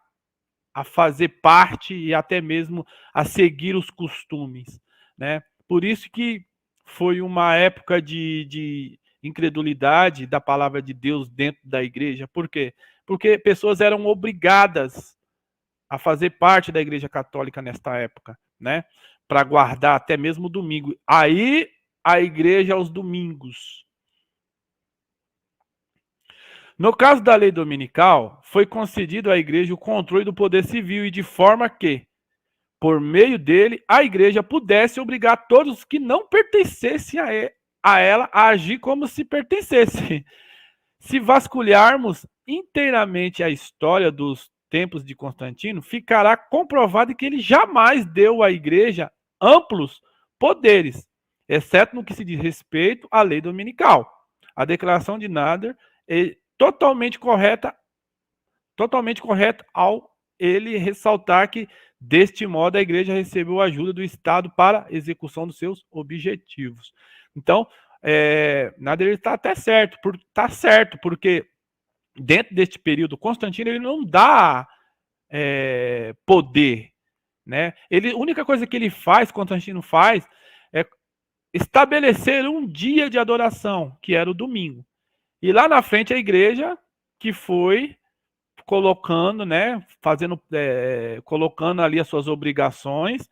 a fazer parte e até mesmo a seguir os costumes, né? Por isso que foi uma época de incredulidade da palavra de Deus dentro da igreja. Por quê? Porque pessoas eram obrigadas a fazer parte da igreja católica nesta época, né? Para guardar até mesmo o domingo. Aí a igreja aos domingos. No caso da lei dominical, foi concedido à igreja o controle do poder civil e de forma que, por meio dele, a igreja pudesse obrigar todos que não pertencessem a ela a agir como se pertencessem. Se vasculharmos inteiramente a história dos tempos de Constantino, ficará comprovado que ele jamais deu à igreja amplos poderes, exceto no que se diz respeito à lei dominical. A declaração de Nader é totalmente correta ao ele ressaltar que, deste modo, a igreja recebeu a ajuda do Estado para a execução dos seus objetivos. Então, Nader está até certo, porque dentro deste período, Constantino ele não dá poder, né? A única coisa que ele faz, Constantino faz, é estabelecer um dia de adoração, que era o domingo. E lá na frente a igreja que foi colocando, né, colocando ali as suas obrigações,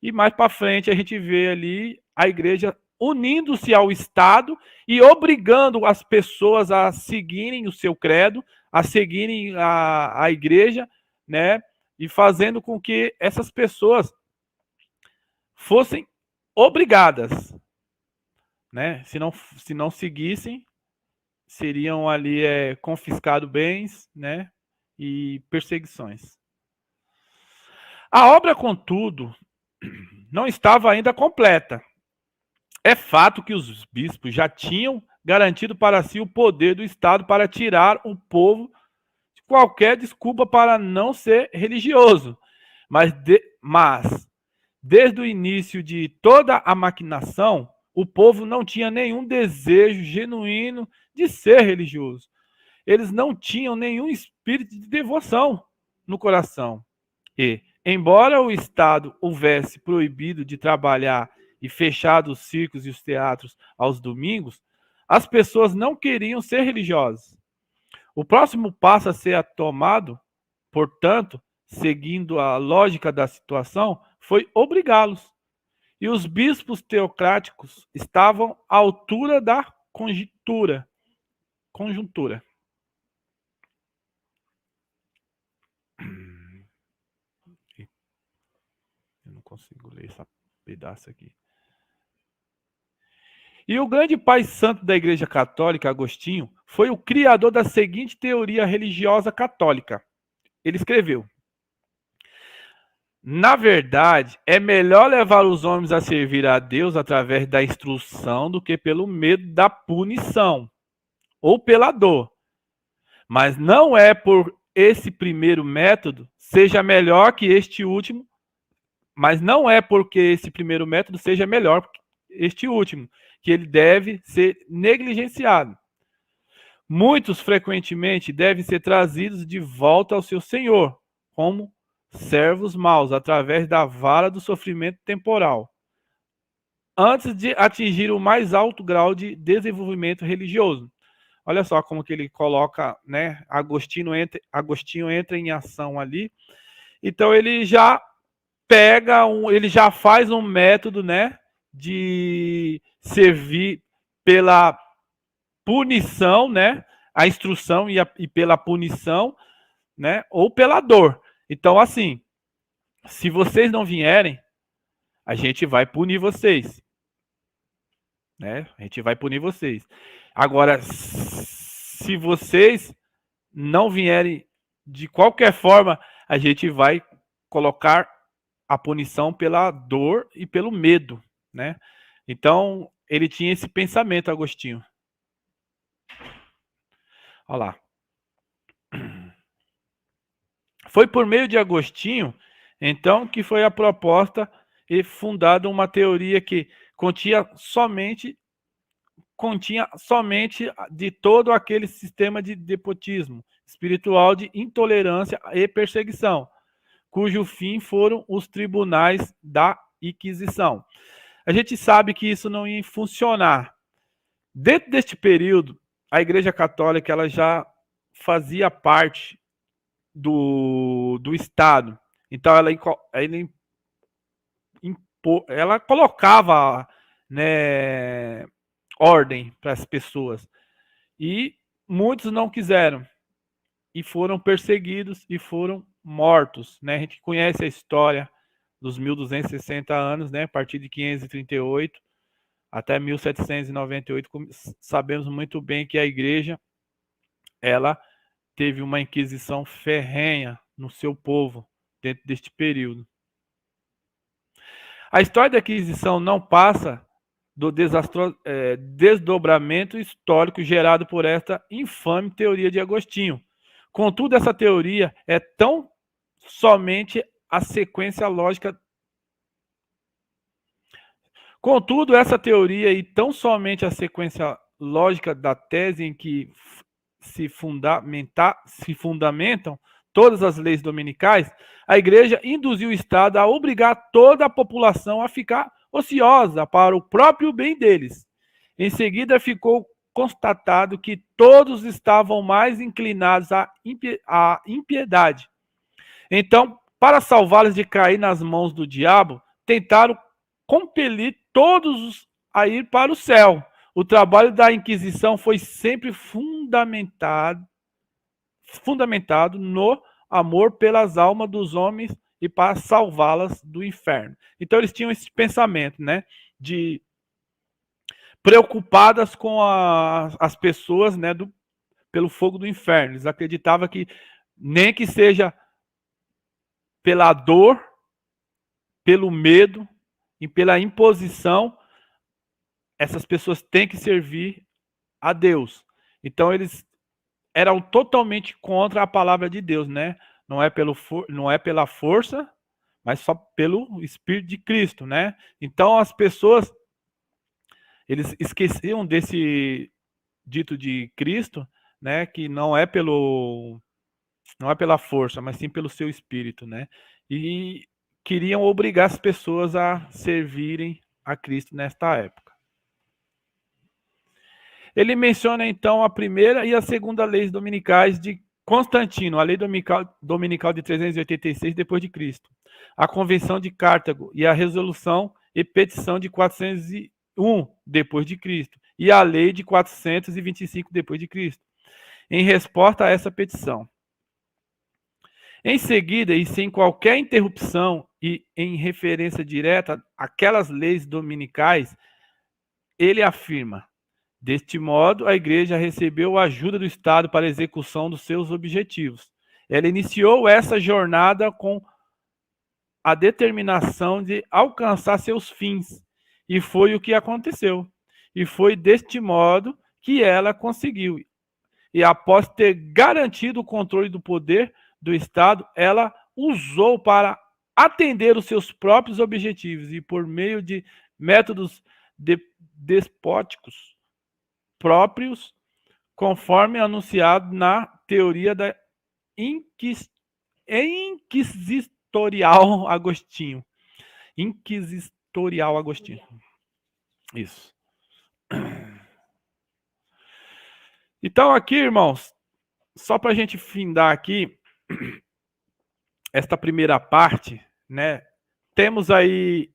e mais para frente a gente vê ali a igreja unindo-se ao Estado e obrigando as pessoas a seguirem o seu credo, a seguirem a igreja, né, e fazendo com que essas pessoas fossem obrigadas, né, se não seguissem, seriam ali confiscados bens, né, e perseguições. A obra, contudo, não estava ainda completa. É fato que os bispos já tinham garantido para si o poder do Estado para tirar o povo de qualquer desculpa para não ser religioso. Mas desde o início de toda a maquinação, o povo não tinha nenhum desejo genuíno de ser religioso. Eles não tinham nenhum espírito de devoção no coração. E, embora o Estado houvesse proibido de trabalhar e fechado os circos e os teatros aos domingos, as pessoas não queriam ser religiosas. O próximo passo a ser tomado, portanto, seguindo a lógica da situação, foi obrigá-los. E os bispos teocráticos estavam à altura da conjuntura. Eu não consigo ler esse pedaço aqui. E o grande pai santo da Igreja Católica, Agostinho, foi o criador da seguinte teoria religiosa católica. Ele escreveu: na verdade, é melhor levar os homens a servir a Deus através da instrução do que pelo medo da punição ou pela dor. Mas não é por esse primeiro método seja melhor que este último, mas não é porque esse primeiro método seja melhor que este último, que ele deve ser negligenciado. Muitos, frequentemente, devem ser trazidos de volta ao seu Senhor, como servos maus, através da vara do sofrimento temporal, antes de atingir o mais alto grau de desenvolvimento religioso. Olha só como que ele coloca, né? Agostinho entra em ação ali. Então ele já ele já faz um método, né, de servir pela punição, né, a instrução e pela punição, né, ou pela dor. Então, assim, se vocês não vierem, a gente vai punir vocês, né? A gente vai punir vocês. Agora, se vocês não vierem de qualquer forma, a gente vai colocar a punição pela dor e pelo medo, né? Então, ele tinha esse pensamento, Agostinho. Olha lá. Foi por meio de Agostinho, então, que foi a proposta e fundada uma teoria que continha somente de todo aquele sistema de despotismo espiritual de intolerância e perseguição, cujo fim foram os tribunais da Inquisição. A gente sabe que isso não ia funcionar. Dentro deste período, a Igreja Católica ela já fazia parte do Estado. Então, ela colocava, né, ordem para as pessoas. E muitos não quiseram. E foram perseguidos e foram mortos, né? A gente conhece a história dos 1260 anos, né? A partir de 538 até 1798, sabemos muito bem que a igreja ela teve uma inquisição ferrenha no seu povo dentro deste período. A história da Inquisição não passa do desdobramento histórico gerado por esta infame teoria de Agostinho. Contudo, essa teoria é tão somente a sequência lógica. Contudo, essa teoria e tão somente a sequência lógica da tese em que se fundamentam todas as leis dominicais, a igreja induziu o Estado a obrigar toda a população a ficar ociosa para o próprio bem deles. Em seguida, ficou constatado que todos estavam mais inclinados à impiedade. Então, para salvá-los de cair nas mãos do diabo, tentaram compelir todos a ir para o céu. O trabalho da Inquisição foi sempre fundamentado no amor pelas almas dos homens e para salvá-las do inferno. Então eles tinham esse pensamento, né, de preocupadas com as pessoas, né, pelo fogo do inferno. Eles acreditavam que nem que seja pela dor, pelo medo e pela imposição, essas pessoas têm que servir a Deus. Então eles eram totalmente contra a palavra de Deus, né? Não é pela força, mas só pelo Espírito de Cristo, né? Então as pessoas, eles esqueciam desse dito de Cristo, né? Que não é pela força, mas sim pelo seu Espírito, né? E queriam obrigar as pessoas a servirem a Cristo nesta época. Ele menciona então a primeira e a segunda leis dominicais de Constantino, a lei dominical de 386 depois de Cristo, a Convenção de Cartago e a Resolução e Petição de 401 depois de Cristo e a lei de 425 depois de Cristo, em resposta a essa petição. Em seguida, e sem qualquer interrupção e em referência direta àquelas leis dominicais, ele afirma: deste modo, a Igreja recebeu a ajuda do Estado para a execução dos seus objetivos. Ela iniciou essa jornada com a determinação de alcançar seus fins, e foi o que aconteceu. E foi deste modo que ela conseguiu. E após ter garantido o controle do poder do Estado, ela usou para atender os seus próprios objetivos e por meio de métodos despóticos próprios, conforme anunciado na teoria da Inquisitorial Agostinho. Inquisitorial Agostinho. Isso. Então aqui, irmãos, só para a gente findar aqui esta primeira parte, né? Temos aí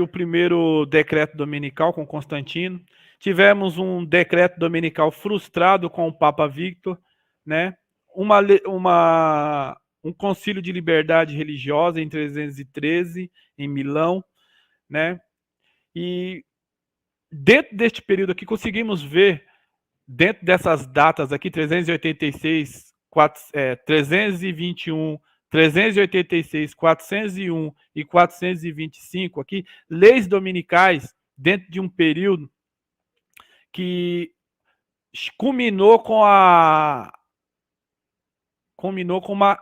o primeiro decreto dominical com Constantino. Tivemos um decreto dominical frustrado com o Papa Victor, né? Um concílio de liberdade religiosa em 313 em Milão, né? E dentro deste período aqui conseguimos ver, dentro dessas datas aqui, 386, 321, 386, 401 e 425 aqui, leis dominicais dentro de um período que culminou com uma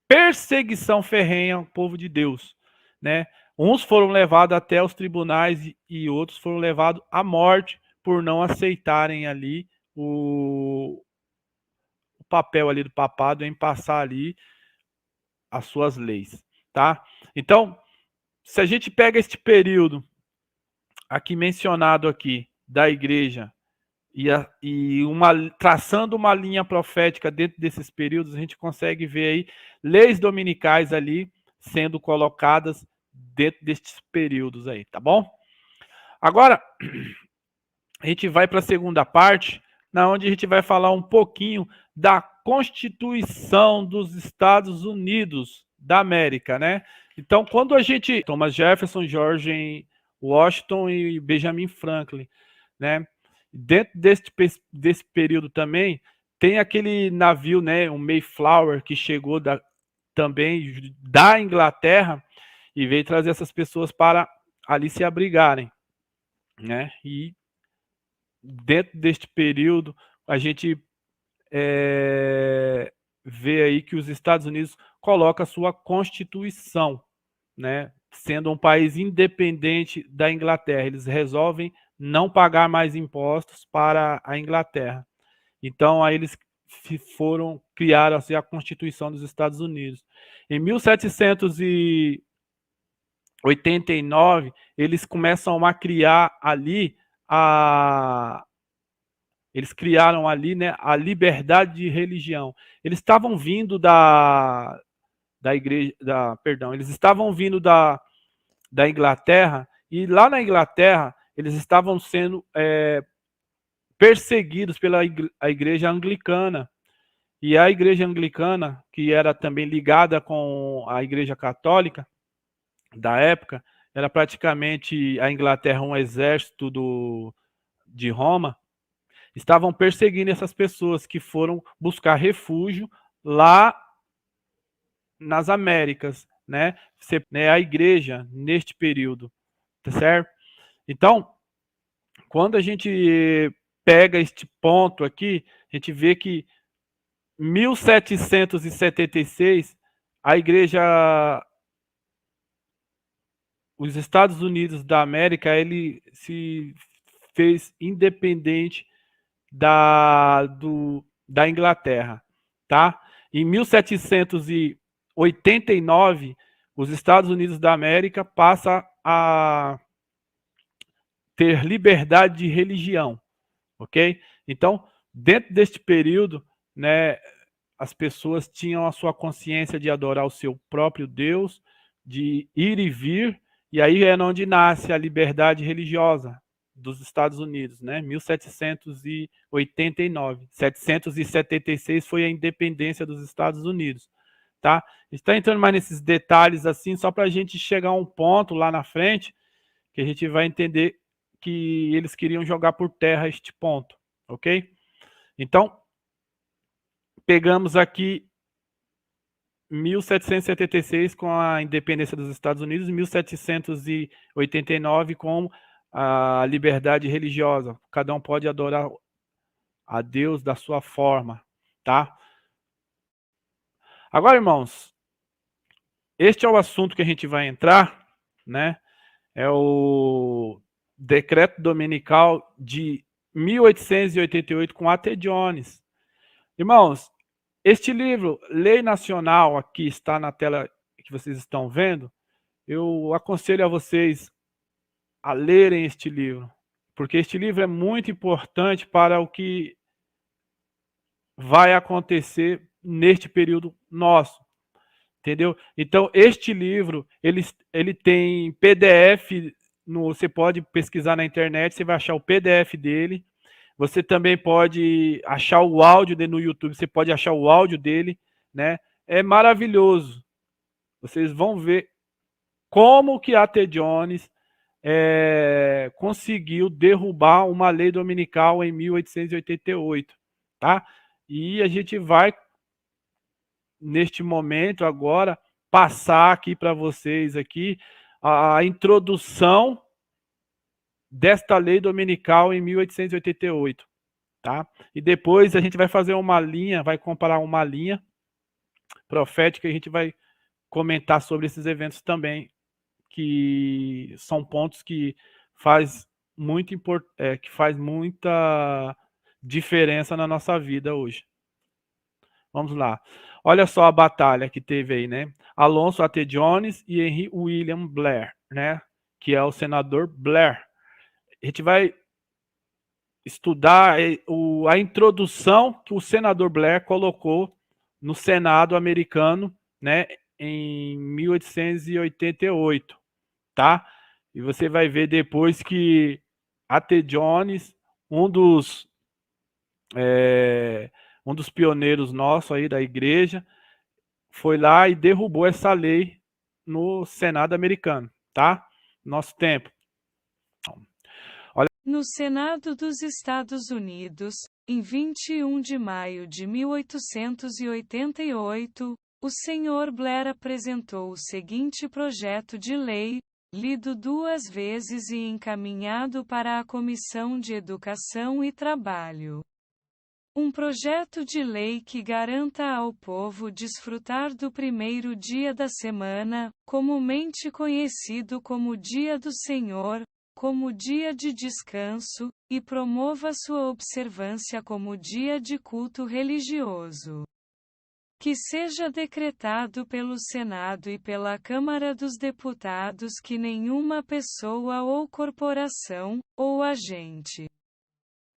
perseguição ferrenha ao povo de Deus, né? Uns foram levados até os tribunais e outros foram levados à morte por não aceitarem ali o papel ali do papado em passar ali as suas leis, tá? Então, se a gente pega este período aqui mencionado aqui da igreja traçando uma linha profética dentro desses períodos, a gente consegue ver aí leis dominicais ali sendo colocadas dentro destes períodos aí, tá bom? Agora, a gente vai para a segunda parte, na onde a gente vai falar um pouquinho da Constituição dos Estados Unidos da América, né? Então, quando a gente... Thomas Jefferson, George Washington e Benjamin Franklin, né? Dentro desse período também, tem aquele navio, né, o Mayflower, que chegou também da Inglaterra e veio trazer essas pessoas para ali se abrigarem, né? E dentro deste período, a gente vê aí que os Estados Unidos colocam a sua Constituição, né? Sendo um país independente da Inglaterra. Eles resolvem não pagar mais impostos para a Inglaterra. Então, aí eles criaram assim, a Constituição dos Estados Unidos. Em 1789, eles começam a criar ali eles criaram ali, né, a liberdade de religião. Eles estavam vindo da igreja, perdão, eles estavam vindo da Inglaterra, e lá na Inglaterra eles estavam sendo perseguidos pela a igreja anglicana. E a igreja anglicana, que era também ligada com a igreja católica da época, era praticamente a Inglaterra um exército de Roma, estavam perseguindo essas pessoas que foram buscar refúgio lá nas Américas, né? A igreja neste período, tá certo? Então, quando a gente pega este ponto aqui, a gente vê que 1776 a igreja, os Estados Unidos da América, ele se fez independente da Inglaterra, tá? Em 1789, os Estados Unidos da América passa a ter liberdade de religião, ok? Então, dentro deste período, né, as pessoas tinham a sua consciência de adorar o seu próprio Deus, de ir e vir, e aí é onde nasce a liberdade religiosa dos Estados Unidos, né? 1789. 776 foi a independência dos Estados Unidos, tá? Está entrando mais nesses detalhes assim, só para a gente chegar a um ponto lá na frente, que a gente vai entender que eles queriam jogar por terra este ponto, ok? Então, pegamos aqui 1776 com a independência dos Estados Unidos, 1789 com a liberdade religiosa. Cada um pode adorar a Deus da sua forma, tá? Agora, irmãos, este é o assunto que a gente vai entrar, né? É o decreto dominical de 1888 com A.T. Jones. Irmãos, este livro, Lei Nacional, aqui está na tela que vocês estão vendo, eu aconselho a vocês a lerem este livro, porque este livro é muito importante para o que vai acontecer neste período nosso, entendeu? Então, este livro, ele tem PDF, você pode pesquisar na internet, você vai achar o PDF dele, você também pode achar o áudio dele no YouTube, você pode achar o áudio dele, né? É maravilhoso. Vocês vão ver como que A.T. Jones conseguiu derrubar uma lei dominical em 1888, tá? E a gente vai, neste momento agora, passar aqui para vocês aqui a introdução desta lei dominical em 1888, tá? E depois a gente vai fazer uma linha, vai comparar uma linha profética e a gente vai comentar sobre esses eventos também, que são pontos que que faz muita diferença na nossa vida hoje. Vamos lá. Olha só a batalha que teve aí, né? Alonso A.T. Jones e Henry William Blair, né? Que é o senador Blair. A gente vai estudar a introdução que o senador Blair colocou no Senado americano, né? Em 1888, tá? E você vai ver depois que A.T. Jones, um dos pioneiros nossos aí da igreja, foi lá e derrubou essa lei no Senado americano, tá? Nosso tempo. Olha. No Senado dos Estados Unidos, em 21 de maio de 1888, o Sr. Blair apresentou o seguinte projeto de lei, lido 2 vezes e encaminhado para a Comissão de Educação e Trabalho. Um projeto de lei que garanta ao povo desfrutar do primeiro dia da semana, comumente conhecido como Dia do Senhor, como dia de descanso, e promova sua observância como dia de culto religioso. Que seja decretado pelo Senado e pela Câmara dos Deputados que nenhuma pessoa ou corporação, ou agente,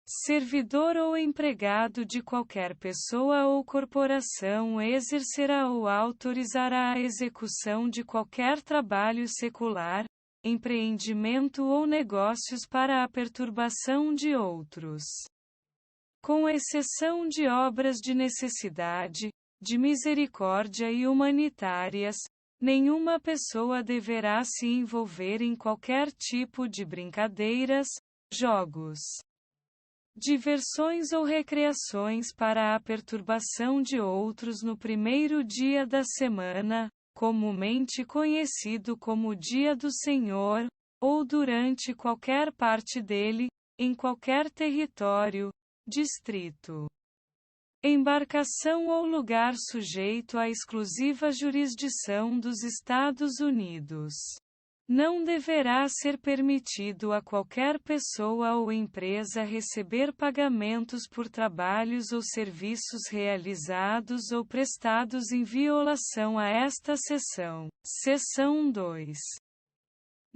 servidor ou empregado de qualquer pessoa ou corporação exercerá ou autorizará a execução de qualquer trabalho secular, empreendimento ou negócios para a perturbação de outros. Com exceção de obras de necessidade, de misericórdia e humanitárias, nenhuma pessoa deverá se envolver em qualquer tipo de brincadeiras, jogos, diversões ou recreações para a perturbação de outros no primeiro dia da semana, comumente conhecido como Dia do Senhor, ou durante qualquer parte dele, em qualquer território, distrito, embarcação ou lugar sujeito à exclusiva jurisdição dos Estados Unidos. Não deverá ser permitido a qualquer pessoa ou empresa receber pagamentos por trabalhos ou serviços realizados ou prestados em violação a esta seção. Seção 2.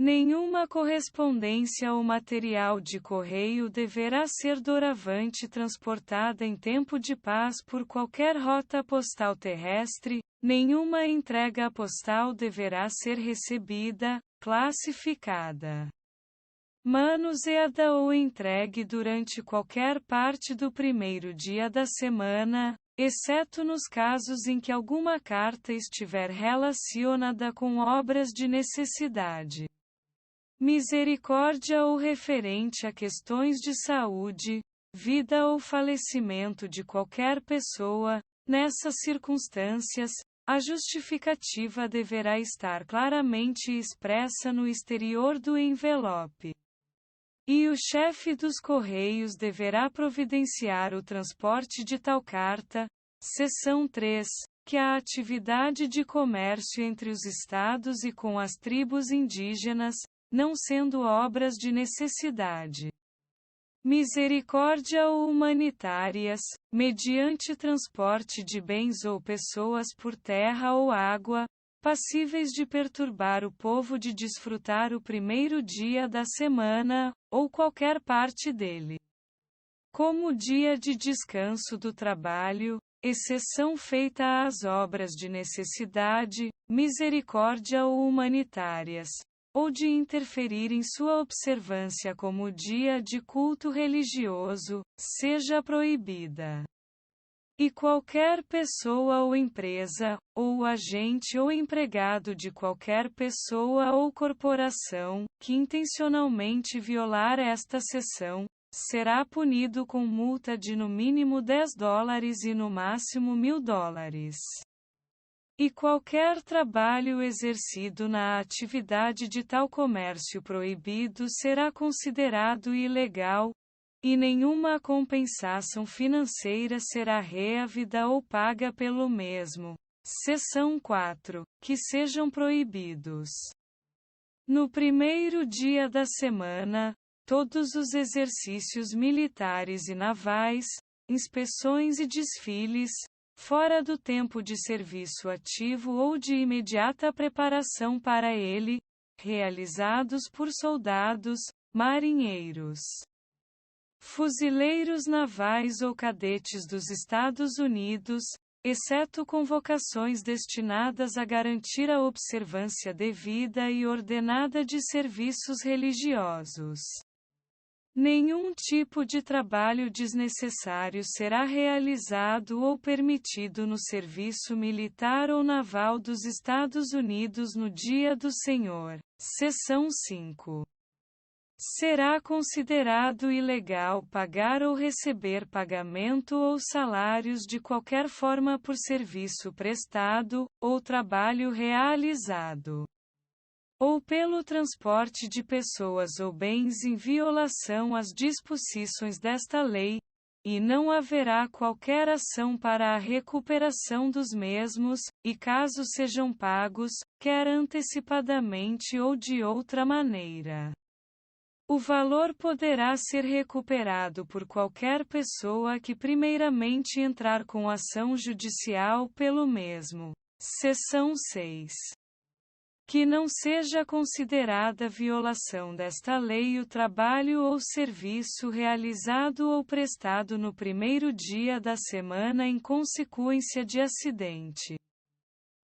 Nenhuma correspondência ou material de correio deverá ser doravante transportada em tempo de paz por qualquer rota postal terrestre, nenhuma entrega postal deverá ser recebida, classificada, manuseada ou entregue durante qualquer parte do primeiro dia da semana, exceto nos casos em que alguma carta estiver relacionada com obras de necessidade, misericórdia ou referente a questões de saúde, vida ou falecimento de qualquer pessoa. Nessas circunstâncias, a justificativa deverá estar claramente expressa no exterior do envelope. E o chefe dos Correios deverá providenciar o transporte de tal carta. Seção 3. Que a atividade de comércio entre os estados e com as tribos indígenas, não sendo obras de necessidade, misericórdia ou humanitárias, mediante transporte de bens ou pessoas por terra ou água, passíveis de perturbar o povo de desfrutar o primeiro dia da semana, ou qualquer parte dele, como dia de descanso do trabalho, exceção feita às obras de necessidade, misericórdia ou humanitárias, ou de interferir em sua observância como dia de culto religioso, seja proibida. E qualquer pessoa ou empresa, ou agente ou empregado de qualquer pessoa ou corporação, que intencionalmente violar esta seção, será punido com multa de no mínimo $10 e no máximo $1.000. E qualquer trabalho exercido na atividade de tal comércio proibido será considerado ilegal, e nenhuma compensação financeira será reavida ou paga pelo mesmo. Seção 4. Que sejam proibidos. No primeiro dia da semana, todos os exercícios militares e navais, inspeções e desfiles, fora do tempo de serviço ativo ou de imediata preparação para ele, realizados por soldados, marinheiros, fuzileiros navais ou cadetes dos Estados Unidos, exceto convocações destinadas a garantir a observância devida e ordenada de serviços religiosos. Nenhum tipo de trabalho desnecessário será realizado ou permitido no serviço militar ou naval dos Estados Unidos no Dia do Senhor. Seção 5. Será considerado ilegal pagar ou receber pagamento ou salários de qualquer forma por serviço prestado, ou trabalho realizado, ou pelo transporte de pessoas ou bens em violação às disposições desta lei, e não haverá qualquer ação para a recuperação dos mesmos, e caso sejam pagos, quer antecipadamente ou de outra maneira, O valor poderá ser recuperado por qualquer pessoa que primeiramente entrar com ação judicial pelo mesmo. Seção 6. Que não seja considerada violação desta lei o trabalho ou serviço realizado ou prestado no primeiro dia da semana em consequência de acidente,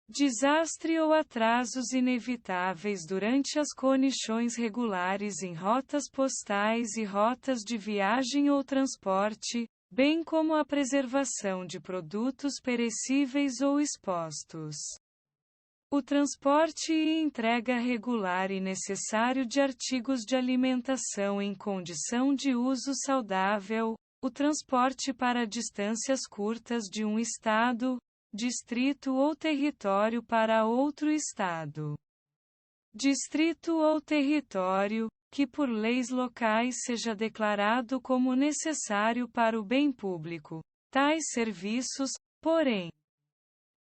desastre ou atrasos inevitáveis durante as condições regulares em rotas postais e rotas de viagem ou transporte, bem como a preservação de produtos perecíveis ou expostos. O transporte e entrega regular e necessário de artigos de alimentação em condição de uso saudável, o transporte para distâncias curtas de um estado, distrito ou território para outro estado, distrito ou território, que por leis locais seja declarado como necessário para o bem público. Tais serviços, porém,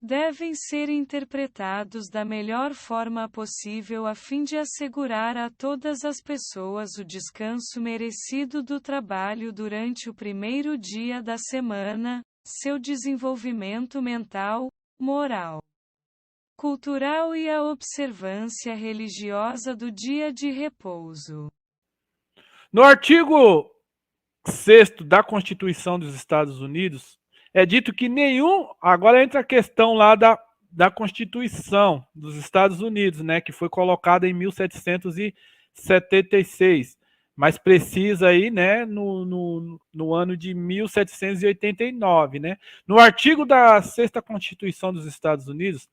devem ser interpretados da melhor forma possível a fim de assegurar a todas as pessoas o descanso merecido do trabalho durante o primeiro dia da semana, seu desenvolvimento mental, moral, cultural e a observância religiosa do dia de repouso. No artigo 6º da Constituição dos Estados Unidos, é dito que agora entra a questão lá da Constituição dos Estados Unidos, né, que foi colocada em 1776, mas precisa aí, né, no ano de 1789, né. No artigo da 6ª Constituição dos Estados Unidos,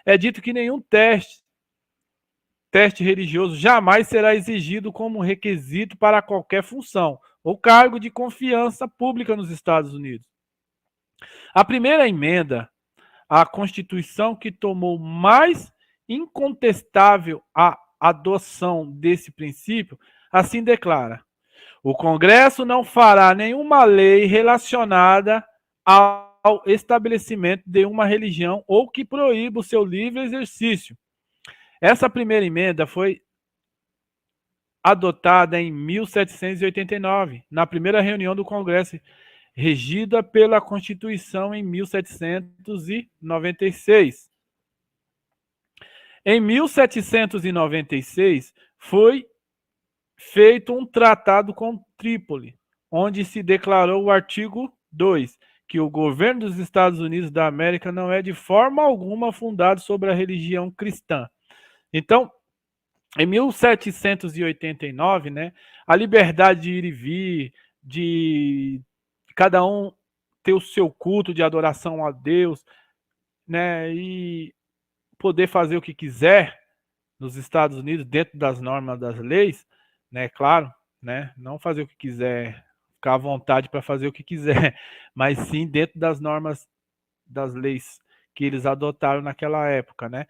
é dito que nenhum teste religioso jamais será exigido como requisito para qualquer função ou cargo de confiança pública nos Estados Unidos. A primeira emenda à Constituição que tomou mais incontestável a adoção desse princípio, assim declara: o Congresso não fará nenhuma lei relacionada ao estabelecimento de uma religião ou que proíba o seu livre exercício. Essa primeira emenda foi adotada em 1789, na primeira reunião do Congresso, regida pela Constituição em 1796. Em 1796, foi feito um tratado com Trípoli, onde se declarou o artigo 2, que o governo dos Estados Unidos da América não é de forma alguma fundado sobre a religião cristã. Então, em 1789, né, a liberdade de ir e vir, de cada um ter o seu culto de adoração a Deus, né, e poder fazer o que quiser nos Estados Unidos, dentro das normas das leis, né, claro, né, não fazer o que quiser, ficar à vontade para fazer o que quiser, mas sim dentro das normas das leis que eles adotaram naquela época, né.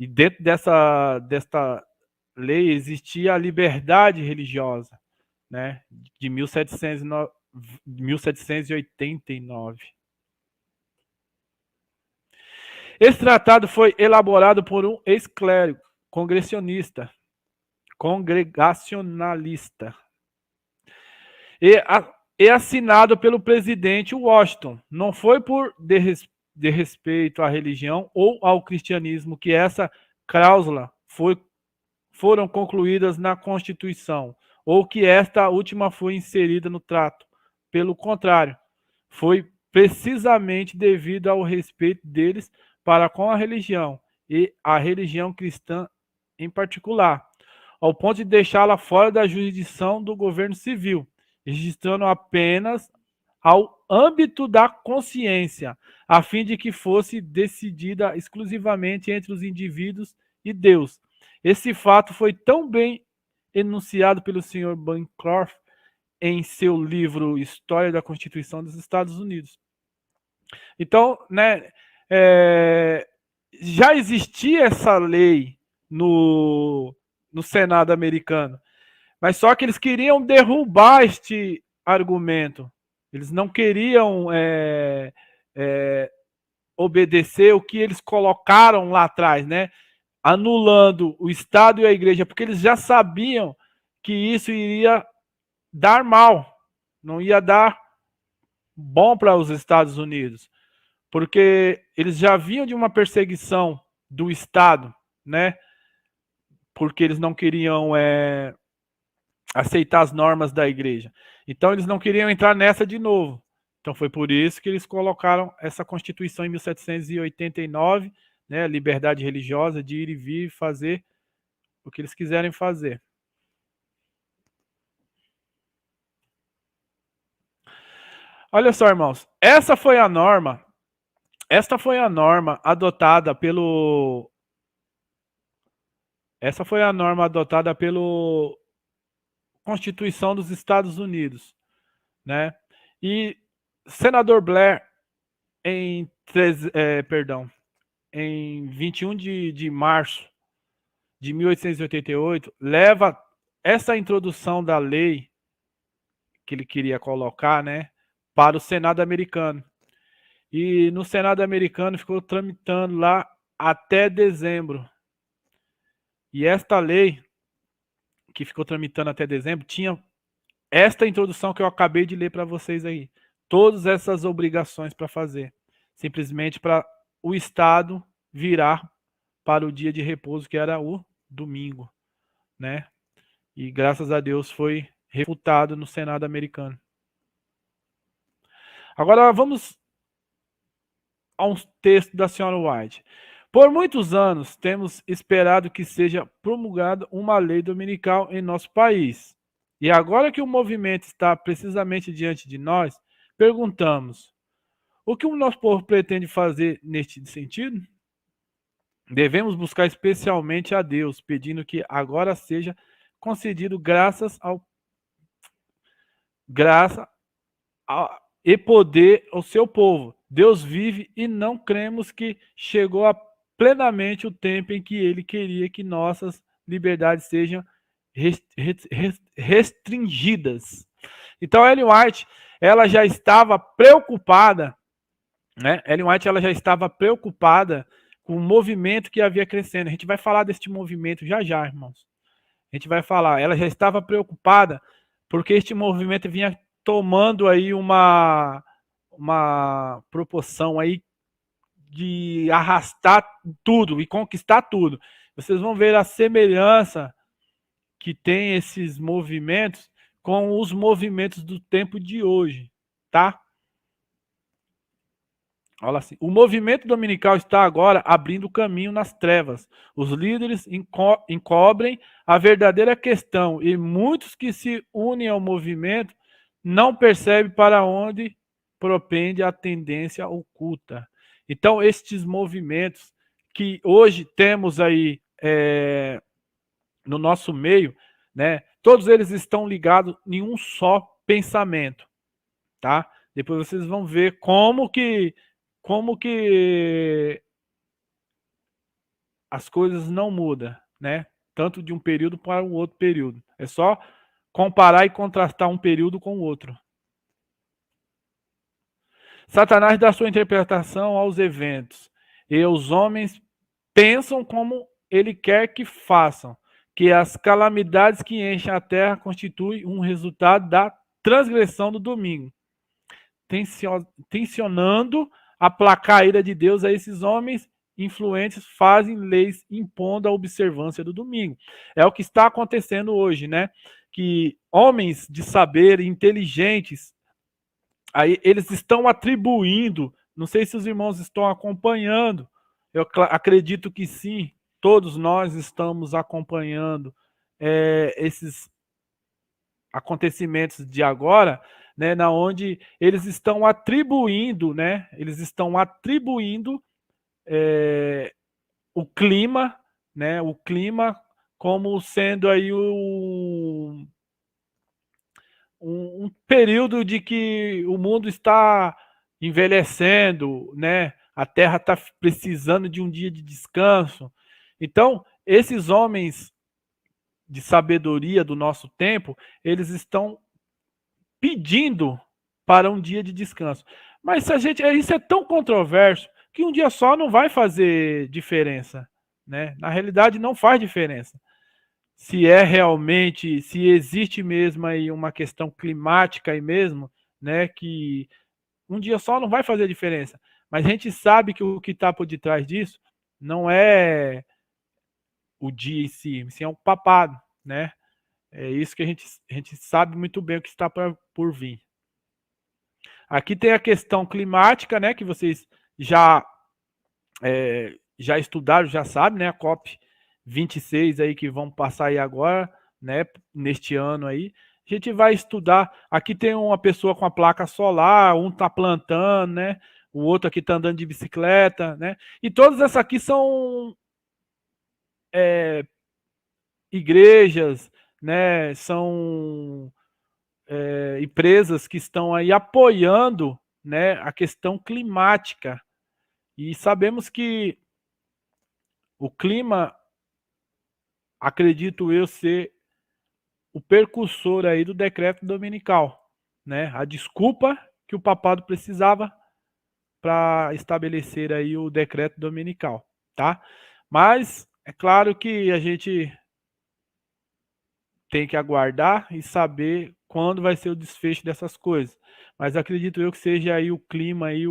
E dentro desta lei existia a liberdade religiosa, né, de 1789. Esse tratado foi elaborado por um ex-clérigo congregacionalista e assinado pelo presidente Washington. Não foi por desrespeito à religião ou ao cristianismo que essa cláusula foram concluídas na Constituição, ou que esta última foi inserida no trato. Pelo contrário, foi precisamente devido ao respeito deles para com a religião, e a religião cristã em particular, ao ponto de deixá-la fora da jurisdição do governo civil, registrando apenas ao âmbito da consciência, a fim de que fosse decidida exclusivamente entre os indivíduos e Deus. Esse fato foi tão bem enunciado pelo Sr. Bancroft em seu livro História da Constituição dos Estados Unidos. Então, né, já existia essa lei no Senado americano, mas só que eles queriam derrubar este argumento. Eles não queriam obedecer o que eles colocaram lá atrás, né? Anulando o Estado e a Igreja, porque eles já sabiam que isso iria dar mal, não ia dar bom para os Estados Unidos, porque eles já vinham de uma perseguição do Estado, né? Porque eles não queriam aceitar as normas da igreja. Então eles não queriam entrar nessa de novo. Então foi por isso que eles colocaram essa Constituição em 1789, né, liberdade religiosa de ir e vir e fazer o que eles quiserem fazer. Olha só, irmãos, esta foi a norma adotada pelo Constituição dos Estados Unidos, né? E senador Blair em 21 de março de 1888 leva essa introdução da lei que ele queria colocar, né, para o Senado americano. E no Senado americano ficou tramitando lá até dezembro. E esta lei, que ficou tramitando até dezembro, tinha esta introdução que eu acabei de ler para vocês aí. Todas essas obrigações para fazer. Simplesmente para o Estado virar para o dia de repouso, que era o domingo, né? E graças a Deus foi refutado no Senado americano. Agora vamos a um texto da senhora White. Por muitos anos temos esperado que seja promulgada uma lei dominical em nosso país. E agora que o movimento está precisamente diante de nós, perguntamos: o que o nosso povo pretende fazer neste sentido? Devemos buscar especialmente a Deus, pedindo que agora seja concedido graça e poder ao seu povo. Deus vive e não cremos que chegou a plenamente o tempo em que ele queria que nossas liberdades sejam restringidas. Então, Ellen White, ela já estava preocupada, né? Ellen White, ela já estava preocupada com o movimento que havia crescendo. A gente vai falar deste movimento já já, irmãos. A gente vai falar. Ela já estava preocupada porque este movimento vinha tomando aí uma proporção aí de arrastar tudo e conquistar tudo. Vocês vão ver a semelhança que tem esses movimentos com os movimentos do tempo de hoje, tá? Olha assim, o movimento dominical está agora abrindo caminho nas trevas. Os líderes encobrem a verdadeira questão e muitos que se unem ao movimento não percebem para onde propende a tendência oculta. Então, estes movimentos que hoje temos aí no nosso meio, né, todos eles estão ligados em um só pensamento, tá? Depois vocês vão ver como que as coisas não mudam, né? Tanto de um período para o outro período. É só comparar e contrastar um período com o outro. Satanás dá sua interpretação aos eventos, e os homens pensam como ele quer que façam, que as calamidades que enchem a terra constituem um resultado da transgressão do domingo, tensionando aplacar a ira de Deus a esses homens influentes, fazem leis impondo a observância do domingo. É o que está acontecendo hoje, né? Que homens de saber, inteligentes, aí eles estão atribuindo, não sei se os irmãos estão acompanhando, eu acredito que sim, todos nós estamos acompanhando esses acontecimentos de agora, né, na onde eles estão atribuindo, né, o clima, né, o clima como sendo aí um período de que o mundo está envelhecendo, né, a Terra está precisando de um dia de descanso. Então, esses homens de sabedoria do nosso tempo, eles estão pedindo para um dia de descanso. Mas se isso é tão controverso que um dia só não vai fazer diferença, né? Na realidade, não faz diferença. se é realmente, se existe mesmo aí uma questão climática aí mesmo, né, que um dia só não vai fazer diferença. Mas a gente sabe que o que está por detrás disso não é o dia em si, sim é um papado, né? É isso que a gente sabe muito bem o que está por vir. Aqui tem a questão climática, né, que vocês já já estudaram, já sabem, né, a COP 26 aí que vão passar aí agora, né, neste ano aí. A gente vai estudar. Aqui tem uma pessoa com a placa solar, um tá plantando, né? O outro aqui tá andando de bicicleta, né? E todas essas aqui são igrejas, né? São empresas que estão aí apoiando, né, a questão climática. E sabemos que o clima, acredito eu, ser o percursor aí do decreto dominical, né? A desculpa que o papado precisava para estabelecer aí o decreto dominical, tá? Mas é claro que a gente tem que aguardar e saber quando vai ser o desfecho dessas coisas. Mas acredito eu que seja aí o clima aí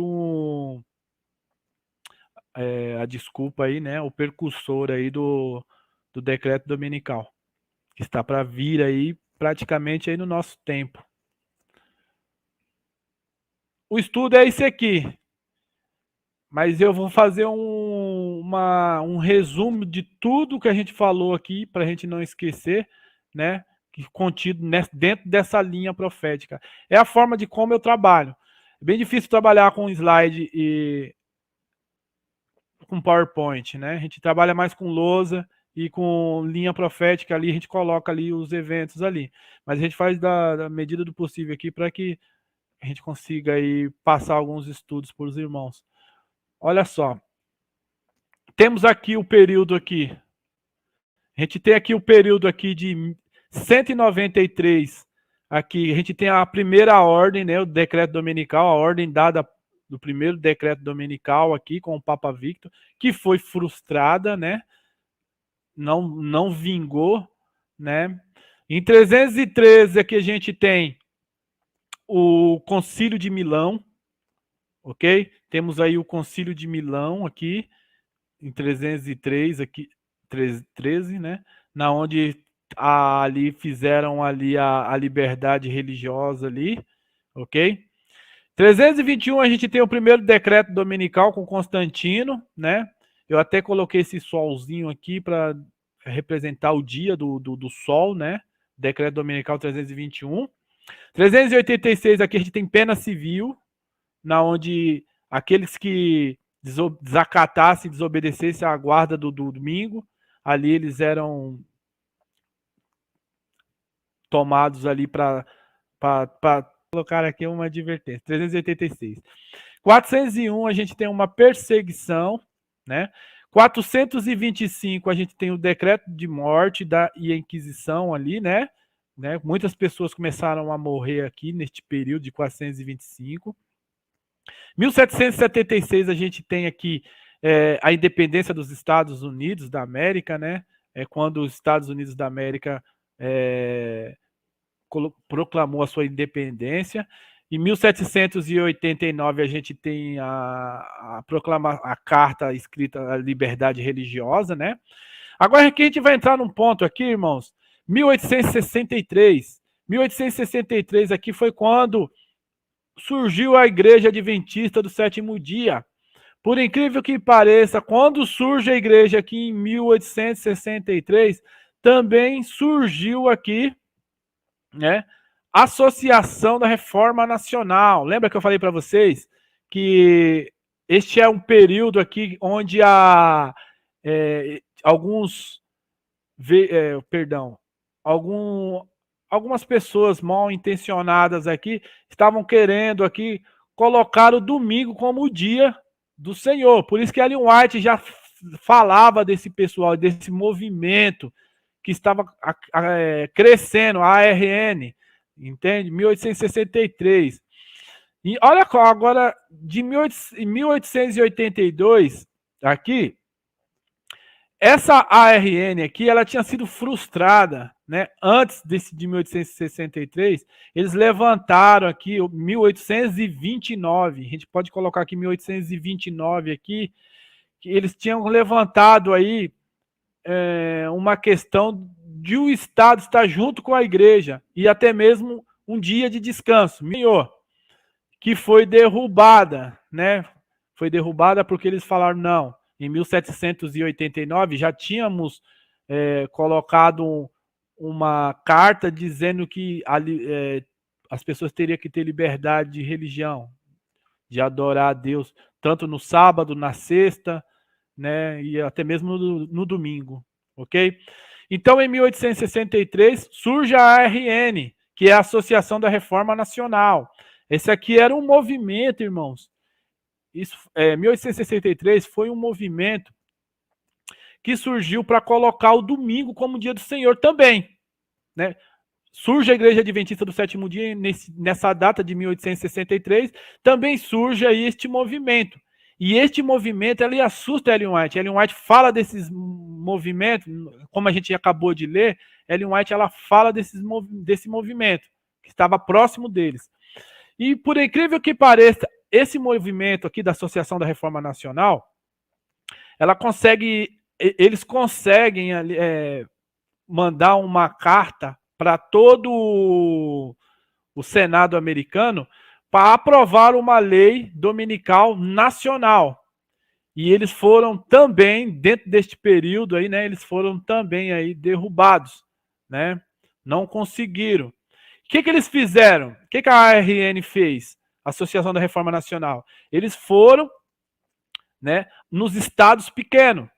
a desculpa aí, né? O percursor aí do decreto dominical, que está para vir aí praticamente aí no nosso tempo. O estudo é esse aqui, mas eu vou fazer um resumo de tudo que a gente falou aqui, para a gente não esquecer, né? Contido dentro dessa linha profética. É a forma de como eu trabalho. É bem difícil trabalhar com slide e com PowerPoint, né? A gente trabalha mais com lousa e com linha profética ali, a gente coloca ali os eventos ali. Mas a gente faz da medida do possível aqui para que a gente consiga aí passar alguns estudos para os irmãos. Olha só, temos aqui o período aqui. A gente tem aqui o período aqui de 193. Aqui a gente tem a primeira ordem, né, o decreto dominical, a ordem dada do primeiro decreto dominical aqui com o Papa Victor, que foi frustrada, né? Não vingou, né? Em 313 aqui a gente tem o Concílio de Milão, ok? Temos aí o Concílio de Milão aqui, em 303 aqui, 13, né? Na onde ali fizeram ali a liberdade religiosa ali, ok? 321 a gente tem o primeiro decreto dominical com Constantino, né? Eu até coloquei esse solzinho aqui para representar o dia do sol, né? Decreto dominical 321. 386 aqui a gente tem pena civil, na onde aqueles que desacatassem, desobedecessem à guarda do domingo, ali eles eram tomados ali para colocar aqui uma advertência. 386. 401 a gente tem uma perseguição, né? 425 a gente tem o decreto de morte e a Inquisição ali, né? Muitas pessoas começaram a morrer aqui neste período de 425. 1776 a gente tem aqui a independência dos Estados Unidos da América, né? É quando os Estados Unidos da América proclamou a sua independência. Em 1789 a gente tem a carta escrita a liberdade religiosa, né? Agora aqui a gente vai entrar num ponto aqui, irmãos. 1863. 1863 aqui foi quando surgiu a Igreja Adventista do Sétimo Dia. Por incrível que pareça, quando surge a igreja aqui em 1863, também surgiu aqui, né, a Associação da Reforma Nacional. Lembra que eu falei para vocês que este é um período aqui onde algumas pessoas mal intencionadas aqui estavam querendo aqui colocar o domingo como o dia do Senhor. Por isso que Ellen White já falava desse pessoal, desse movimento que estava crescendo, a ARN, entende? 1863. E olha agora, de 1882, aqui, Essa ARN aqui, ela tinha sido frustrada, né? Antes de 1863, eles levantaram aqui 1829. A gente pode colocar aqui 1829 aqui, que eles tinham levantado aí uma questão de o Estado estar junto com a igreja e até mesmo um dia de descanso, melhor, que foi derrubada, né? Foi derrubada porque eles falaram não. Em 1789 já tínhamos colocado uma carta dizendo que as pessoas teriam que ter liberdade de religião, de adorar a Deus, tanto no sábado, na sexta, né, e até mesmo no domingo, ok? Então, em 1863, surge a ARN, que é a Associação da Reforma Nacional. Esse aqui era um movimento, irmãos. Isso, 1863 foi um movimento que surgiu para colocar o domingo como dia do Senhor também, né? Surge a Igreja Adventista do Sétimo Dia nessa data de 1863, também surge aí este movimento. E este movimento, ele assusta Ellen White. Ellen White fala desses movimentos, como a gente acabou de ler, Ellen White ela fala desse movimento, que estava próximo deles. E por incrível que pareça, esse movimento aqui da Associação da Reforma Nacional, eles conseguem mandar uma carta para todo o Senado americano para aprovar uma lei dominical nacional. E eles foram também, dentro deste período aí, né, eles foram também aí derrubados, né? Não conseguiram. O que eles fizeram? O que a ARN fez? Associação da Reforma Nacional. Eles foram, né, nos estados pequenos,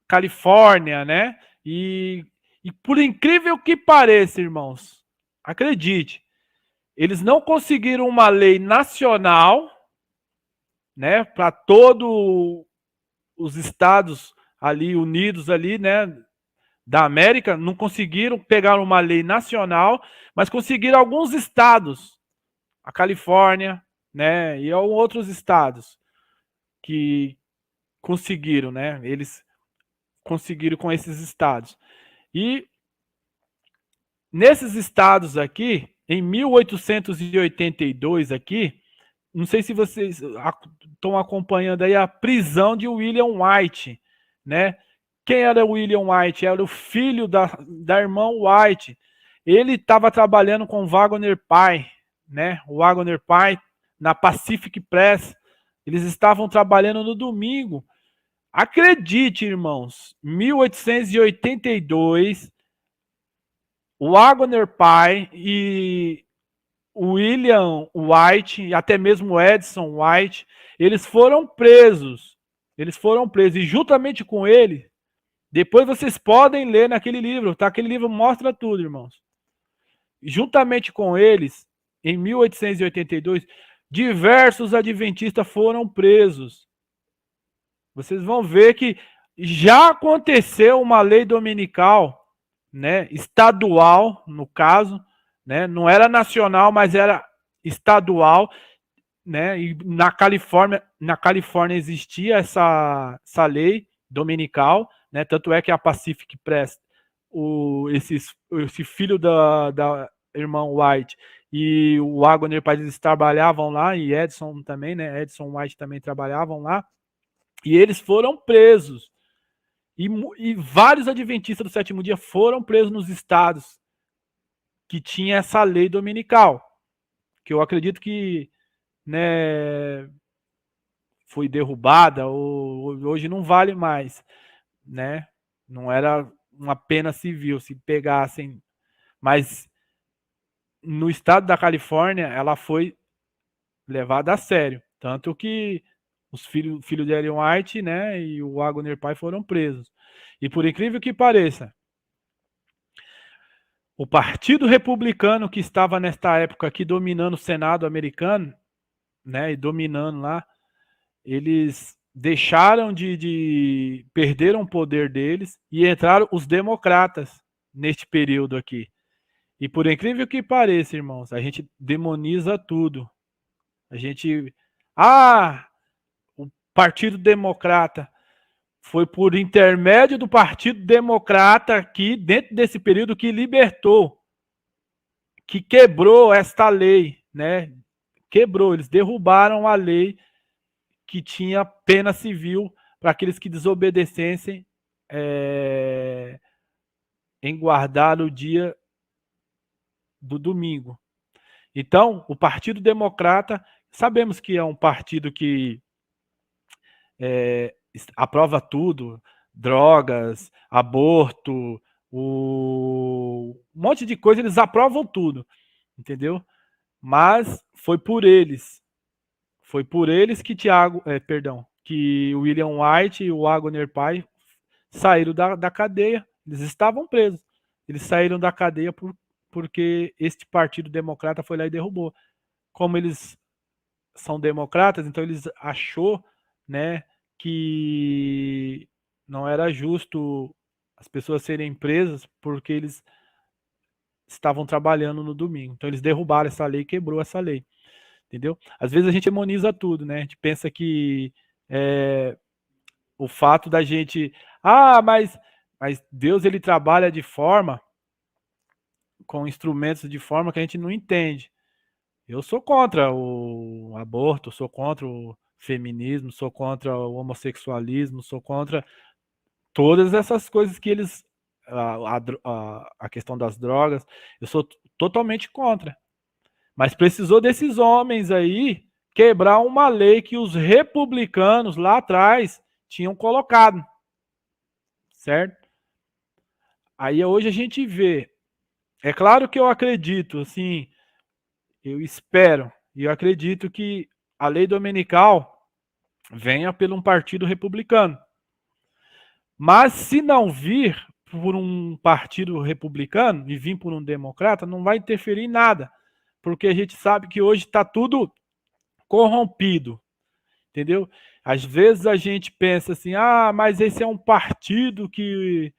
Califórnia, né? E por incrível que pareça, irmãos, acredite, eles não conseguiram uma lei nacional, né, para todos os estados ali unidos ali, né, da América, não conseguiram pegar uma lei nacional, mas conseguiram alguns estados, a Califórnia, né, e outros estados que conseguiram, né, eles conseguiram com esses estados. E nesses estados aqui, em 1882 aqui, não sei se vocês estão acompanhando aí a prisão de William White, né? Quem era William White? Era o filho da irmã White. Ele estava trabalhando com Wagner Pye, né? O Wagner Pye na Pacific Press. Eles estavam trabalhando no domingo. Acredite, irmãos, 1882, o Wagner Pye e o William White, e até mesmo o Edson White, eles foram presos. Eles foram presos. E juntamente com ele, depois vocês podem ler naquele livro, tá? Aquele livro mostra tudo, irmãos. Juntamente com eles, em 1882, diversos adventistas foram presos. Vocês vão ver que já aconteceu uma lei dominical, né, estadual, no caso, né, não era nacional, mas era estadual, né, e na Califórnia existia essa lei dominical, né, tanto é que a Pacific Press, esse filho da irmã White e o Wagner Paz, eles trabalhavam lá, e Edson também, né, Edson White também trabalhavam lá, e eles foram presos. E vários adventistas do sétimo dia foram presos nos estados que tinha essa lei dominical, que eu acredito que, né, foi derrubada, ou hoje não vale mais, né? Não era uma pena civil se pegassem, mas no estado da Califórnia ela foi levada a sério, tanto que os filhos de Ellen White, né, e o Wagner Pye foram presos. E por incrível que pareça, o Partido Republicano que estava nesta época aqui dominando o Senado americano, né, e dominando lá, eles deixaram perderam o poder deles e entraram os democratas neste período aqui. E por incrível que pareça, irmãos, a gente demoniza tudo. A gente, o Partido Democrata. foi por intermédio do Partido Democrata aqui, dentro desse período, que libertou, que quebrou esta lei, né? Quebrou, eles derrubaram a lei que tinha pena civil para aqueles que desobedecessem em guardar o dia do domingo. Então, o Partido Democrata, sabemos que é um partido que aprova tudo, drogas, aborto, um monte de coisa, eles aprovam tudo, entendeu? Mas foi por eles que que William White e o Wagner Pai saíram da cadeia. Eles estavam presos. Eles saíram da cadeia porque este Partido Democrata foi lá e derrubou. Como eles são democratas, então eles achou, né, que não era justo as pessoas serem presas porque eles estavam trabalhando no domingo. Então eles derrubaram essa lei, quebrou essa lei. Entendeu? Às vezes a gente demoniza tudo, né? A gente pensa que o fato da gente... mas Deus, ele trabalha de forma, com instrumentos de forma que a gente não entende. Eu sou contra o aborto, sou contra o feminismo, sou contra o homossexualismo, sou contra todas essas coisas que eles... A questão das drogas, eu sou totalmente contra. Mas precisou desses homens aí quebrar uma lei que os republicanos lá atrás tinham colocado. Certo? Aí hoje a gente vê. É claro que eu acredito, assim, eu espero e eu acredito que a lei dominical venha por um partido republicano. Mas se não vir por um partido republicano e vir por um democrata, não vai interferir em nada. Porque a gente sabe que hoje está tudo corrompido, entendeu? Às vezes a gente pensa assim, mas esse é um partido que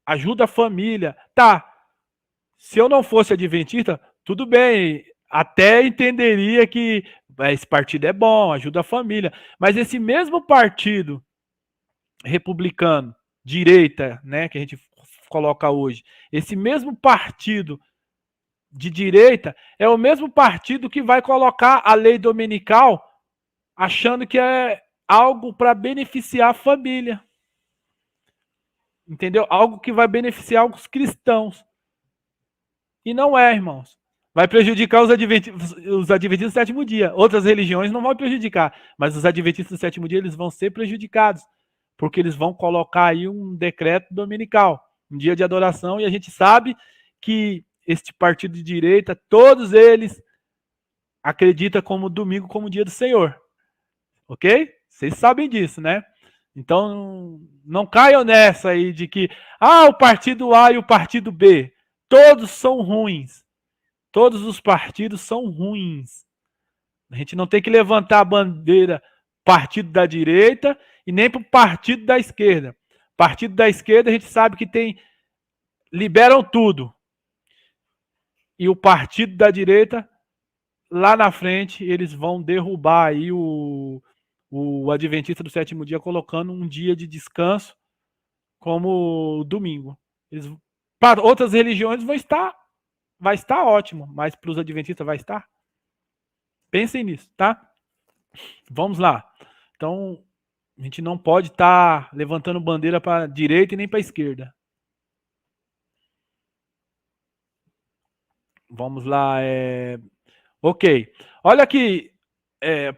ajuda a família. Tá, se eu não fosse adventista, tudo bem, até entenderia que esse partido é bom, ajuda a família. Mas esse mesmo partido republicano, direita, né, que a gente coloca hoje, esse mesmo partido de direita é o mesmo partido que vai colocar a lei dominical achando que é algo para beneficiar a família. Entendeu? Algo que vai beneficiar os cristãos. E não é, irmãos. Vai prejudicar os adventistas do sétimo dia. Outras religiões não vão prejudicar, mas os adventistas do sétimo dia eles vão ser prejudicados, porque eles vão colocar aí um decreto dominical, um dia de adoração, e a gente sabe que este partido de direita, todos eles acreditam como domingo como dia do Senhor. Ok? Vocês sabem disso, né? Então, não caiam nessa aí de que, o partido A e o partido B, todos são ruins. Todos os partidos são ruins. A gente não tem que levantar a bandeira partido da direita e nem para o partido da esquerda. Partido da esquerda a gente sabe que liberam tudo. E o partido da direita, lá na frente, eles vão derrubar aí o adventista do sétimo dia, colocando um dia de descanso como domingo. Para outras religiões vai estar ótimo, mas para os adventistas vai estar? Pensem nisso, tá? Vamos lá. Então, a gente não pode estar levantando bandeira para a direita e nem para a esquerda. Vamos lá. Ok. Olha aqui,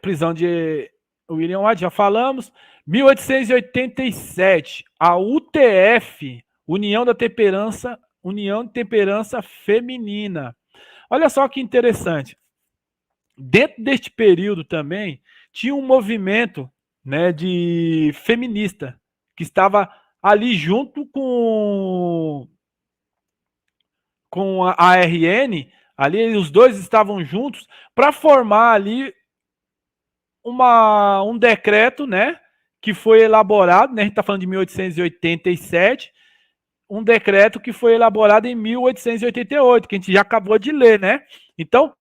prisão de William White, já falamos. 1887, a UTF, União de Temperança Feminina. Olha só que interessante. Dentro deste período também, tinha um movimento, né, de feminista, que estava ali junto com a ARN, ali os dois estavam juntos para formar ali um decreto, né, que foi elaborado, né, a gente está falando de 1887, um decreto que foi elaborado em 1888, que a gente já acabou de ler, né? Então,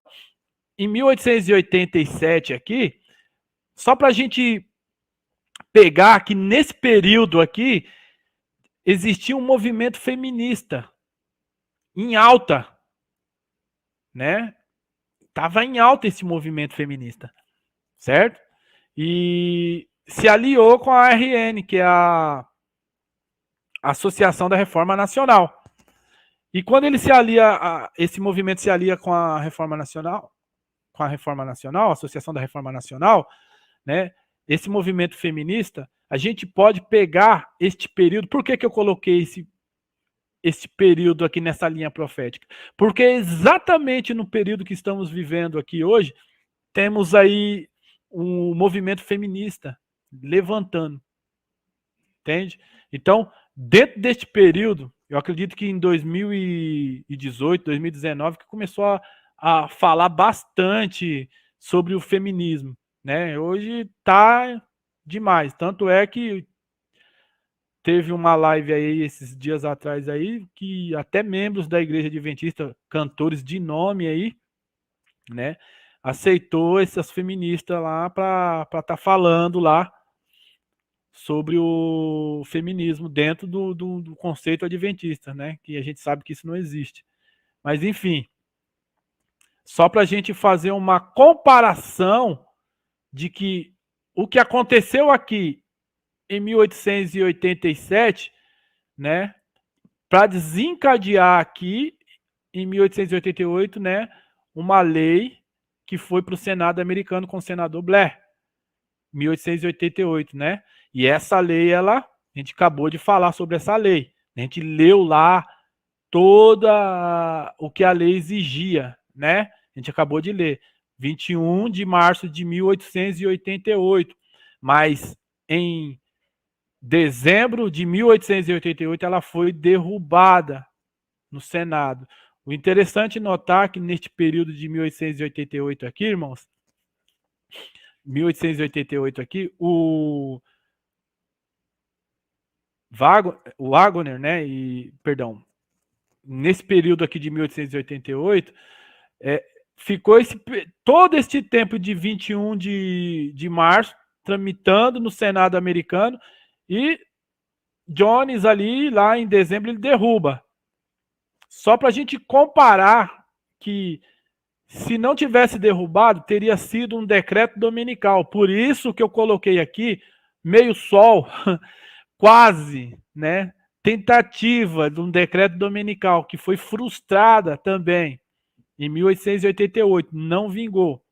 em 1887 aqui, só para a gente pegar que nesse período aqui existia um movimento feminista em alta, né? Tava em alta esse movimento feminista, certo? E se aliou com a ARN, que é a Associação da Reforma Nacional. E quando ele se alia, esse movimento se alia com a Reforma Nacional, a Associação da Reforma Nacional, né? Esse movimento feminista, a gente pode pegar este período. Por que eu coloquei esse período aqui nessa linha profética? Porque exatamente no período que estamos vivendo aqui hoje, temos aí um movimento feminista levantando. Entende? Então, dentro deste período, eu acredito que em 2018, 2019, que começou a falar bastante sobre o feminismo, né? Hoje tá demais. Tanto é que teve uma live aí esses dias atrás aí, que até membros da Igreja Adventista, cantores de nome aí, né? Aceitou essas feministas lá para estar falando lá sobre o feminismo dentro do conceito adventista, né? Que a gente sabe que isso não existe. Mas, enfim, só para a gente fazer uma comparação de que o que aconteceu aqui em 1887, né? Para desencadear aqui, em 1888, né? Uma lei que foi para o Senado americano com o senador Blair. 1888, né? E essa lei, a gente acabou de falar sobre essa lei. A gente leu lá toda o que a lei exigia, né? A gente acabou de ler. 21 de março de 1888. Mas em dezembro de 1888 ela foi derrubada no Senado. O interessante é notar que neste período de 1888 aqui, irmãos, 1888 aqui, o Wagner, né, nesse período aqui de 1888, ficou todo este tempo de 21 de março tramitando no Senado americano e Jones ali, lá em dezembro, ele derruba. Só para a gente comparar que se não tivesse derrubado, teria sido um decreto dominical. Por isso que eu coloquei aqui meio sol, quase, né? Tentativa de um decreto dominical que foi frustrada também em 1888, não vingou.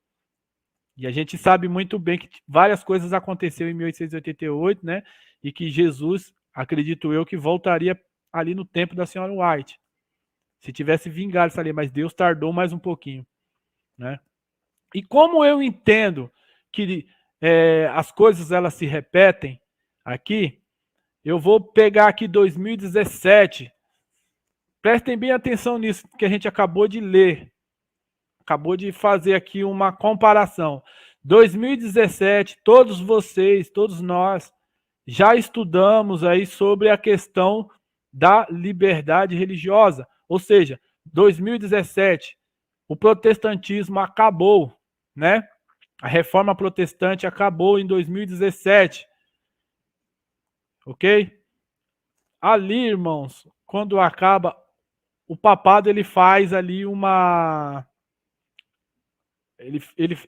E a gente sabe muito bem que várias coisas aconteceram em 1888, né? E que Jesus, acredito eu, que voltaria ali no tempo da senhora White. Se tivesse vingado essa lei, mas Deus tardou mais um pouquinho, né? E como eu entendo que as coisas elas se repetem aqui, eu vou pegar aqui 2017. Prestem bem atenção nisso que a gente acabou de ler. Acabou de fazer aqui uma comparação. 2017, todos vocês, todos nós, já estudamos aí sobre a questão da liberdade religiosa. Ou seja, 2017, o protestantismo acabou, né? A reforma protestante acabou em 2017. Ok? Ali, irmãos, quando acaba, o papado ele faz ali uma... Ele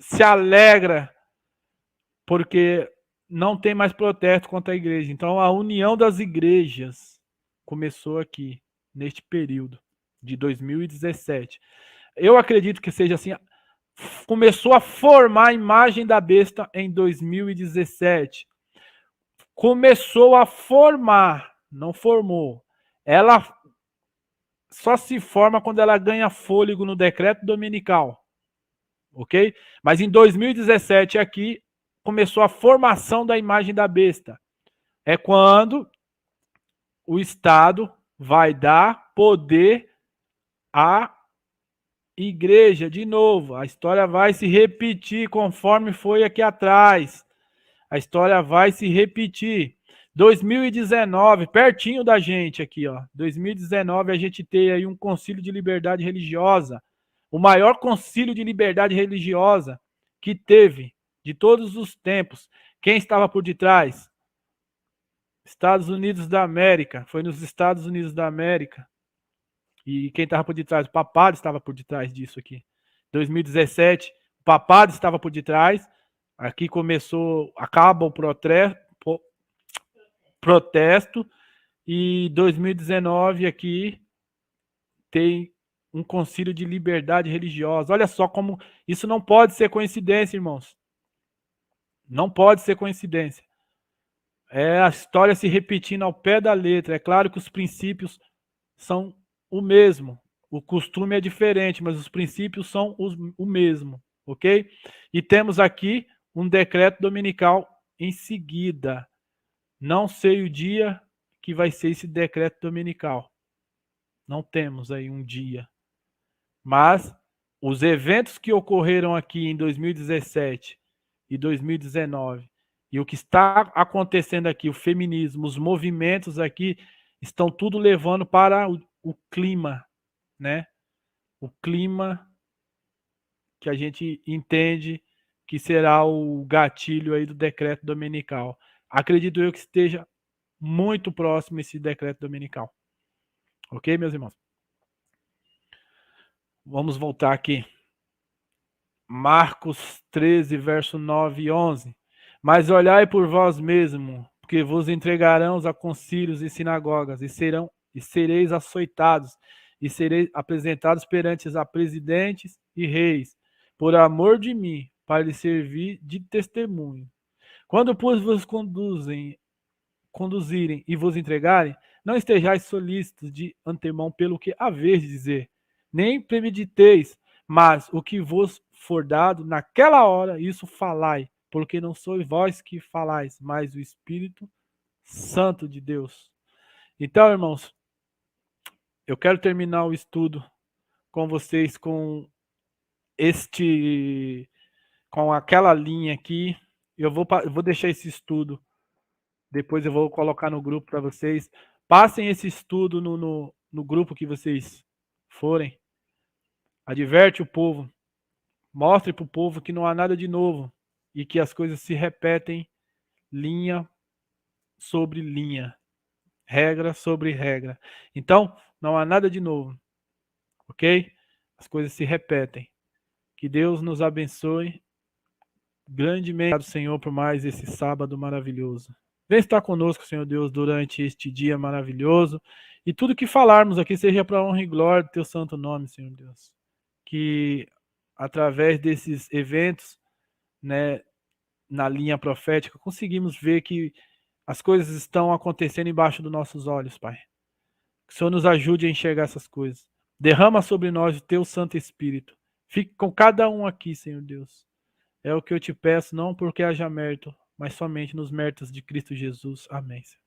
se alegra porque não tem mais protesto contra a igreja. Então, a união das igrejas começou aqui, neste período de 2017. Eu acredito que seja assim. Começou a formar a imagem da besta em 2017. Começou a formar, não formou. Ela só se forma quando ela ganha fôlego no decreto dominical. Ok? Mas em 2017 aqui começou a formação da imagem da besta. É quando o Estado vai dar poder à igreja. De novo, a história vai se repetir conforme foi aqui atrás. A história vai se repetir. 2019, pertinho da gente aqui, ó. 2019 a gente tem aí um concílio de liberdade religiosa. O maior concílio de liberdade religiosa que teve de todos os tempos, Quem estava por detrás? Estados Unidos da América. Foi nos Estados Unidos da América. E quem estava por detrás? O papado estava por detrás disso aqui. 2017, o papado estava por detrás. Aqui começou, acaba o protesto. E 2019 aqui tem um concílio de liberdade religiosa. Olha só como isso não pode ser coincidência, irmãos. Não pode ser coincidência. É a história se repetindo ao pé da letra. É claro que os princípios são o mesmo. O costume é diferente, mas os princípios são o mesmo, ok? E temos aqui um decreto dominical em seguida. Não sei o dia que vai ser esse decreto dominical. Não temos aí um dia. Mas os eventos que ocorreram aqui em 2017 e 2019 e o que está acontecendo aqui, o feminismo, os movimentos aqui, estão tudo levando para o clima, né? O clima que a gente entende que será o gatilho aí do decreto dominical. Acredito eu que esteja muito próximo esse decreto dominical. Ok, meus irmãos? Vamos voltar aqui. Marcos 13, verso 9 e 11. Mas olhai por vós mesmos, porque vos entregarão a concílios e sinagogas, e sereis açoitados, e sereis apresentados perante a presidentes e reis, por amor de mim, para lhes servir de testemunho. Quando, pois, vos conduzirem e vos entregarem, não estejais solícitos de antemão pelo que haveis de dizer, nem premediteis, mas o que vos for dado naquela hora, isso falai, porque não sois vós que falais, mas o Espírito Santo de Deus. Então, irmãos, eu quero terminar o estudo com vocês com aquela linha aqui. Eu vou deixar esse estudo, depois eu vou colocar no grupo para vocês. Passem esse estudo no grupo que vocês forem. Adverte o povo. Mostre para o povo que não há nada de novo e que as coisas se repetem linha sobre linha, regra sobre regra. Então, não há nada de novo, ok? As coisas se repetem. Que Deus nos abençoe grandemente. Obrigado, Senhor, por mais esse sábado maravilhoso. Vem estar conosco, Senhor Deus, durante este dia maravilhoso. E tudo que falarmos aqui seja para a honra e glória do teu santo nome, Senhor Deus. Que através desses eventos, né, na linha profética, conseguimos ver que as coisas estão acontecendo embaixo dos nossos olhos, Pai. Que o Senhor nos ajude a enxergar essas coisas. Derrama sobre nós o teu Santo Espírito. Fique com cada um aqui, Senhor Deus. É o que eu te peço, não porque haja mérito, mas somente nos méritos de Cristo Jesus. Amém, Senhor.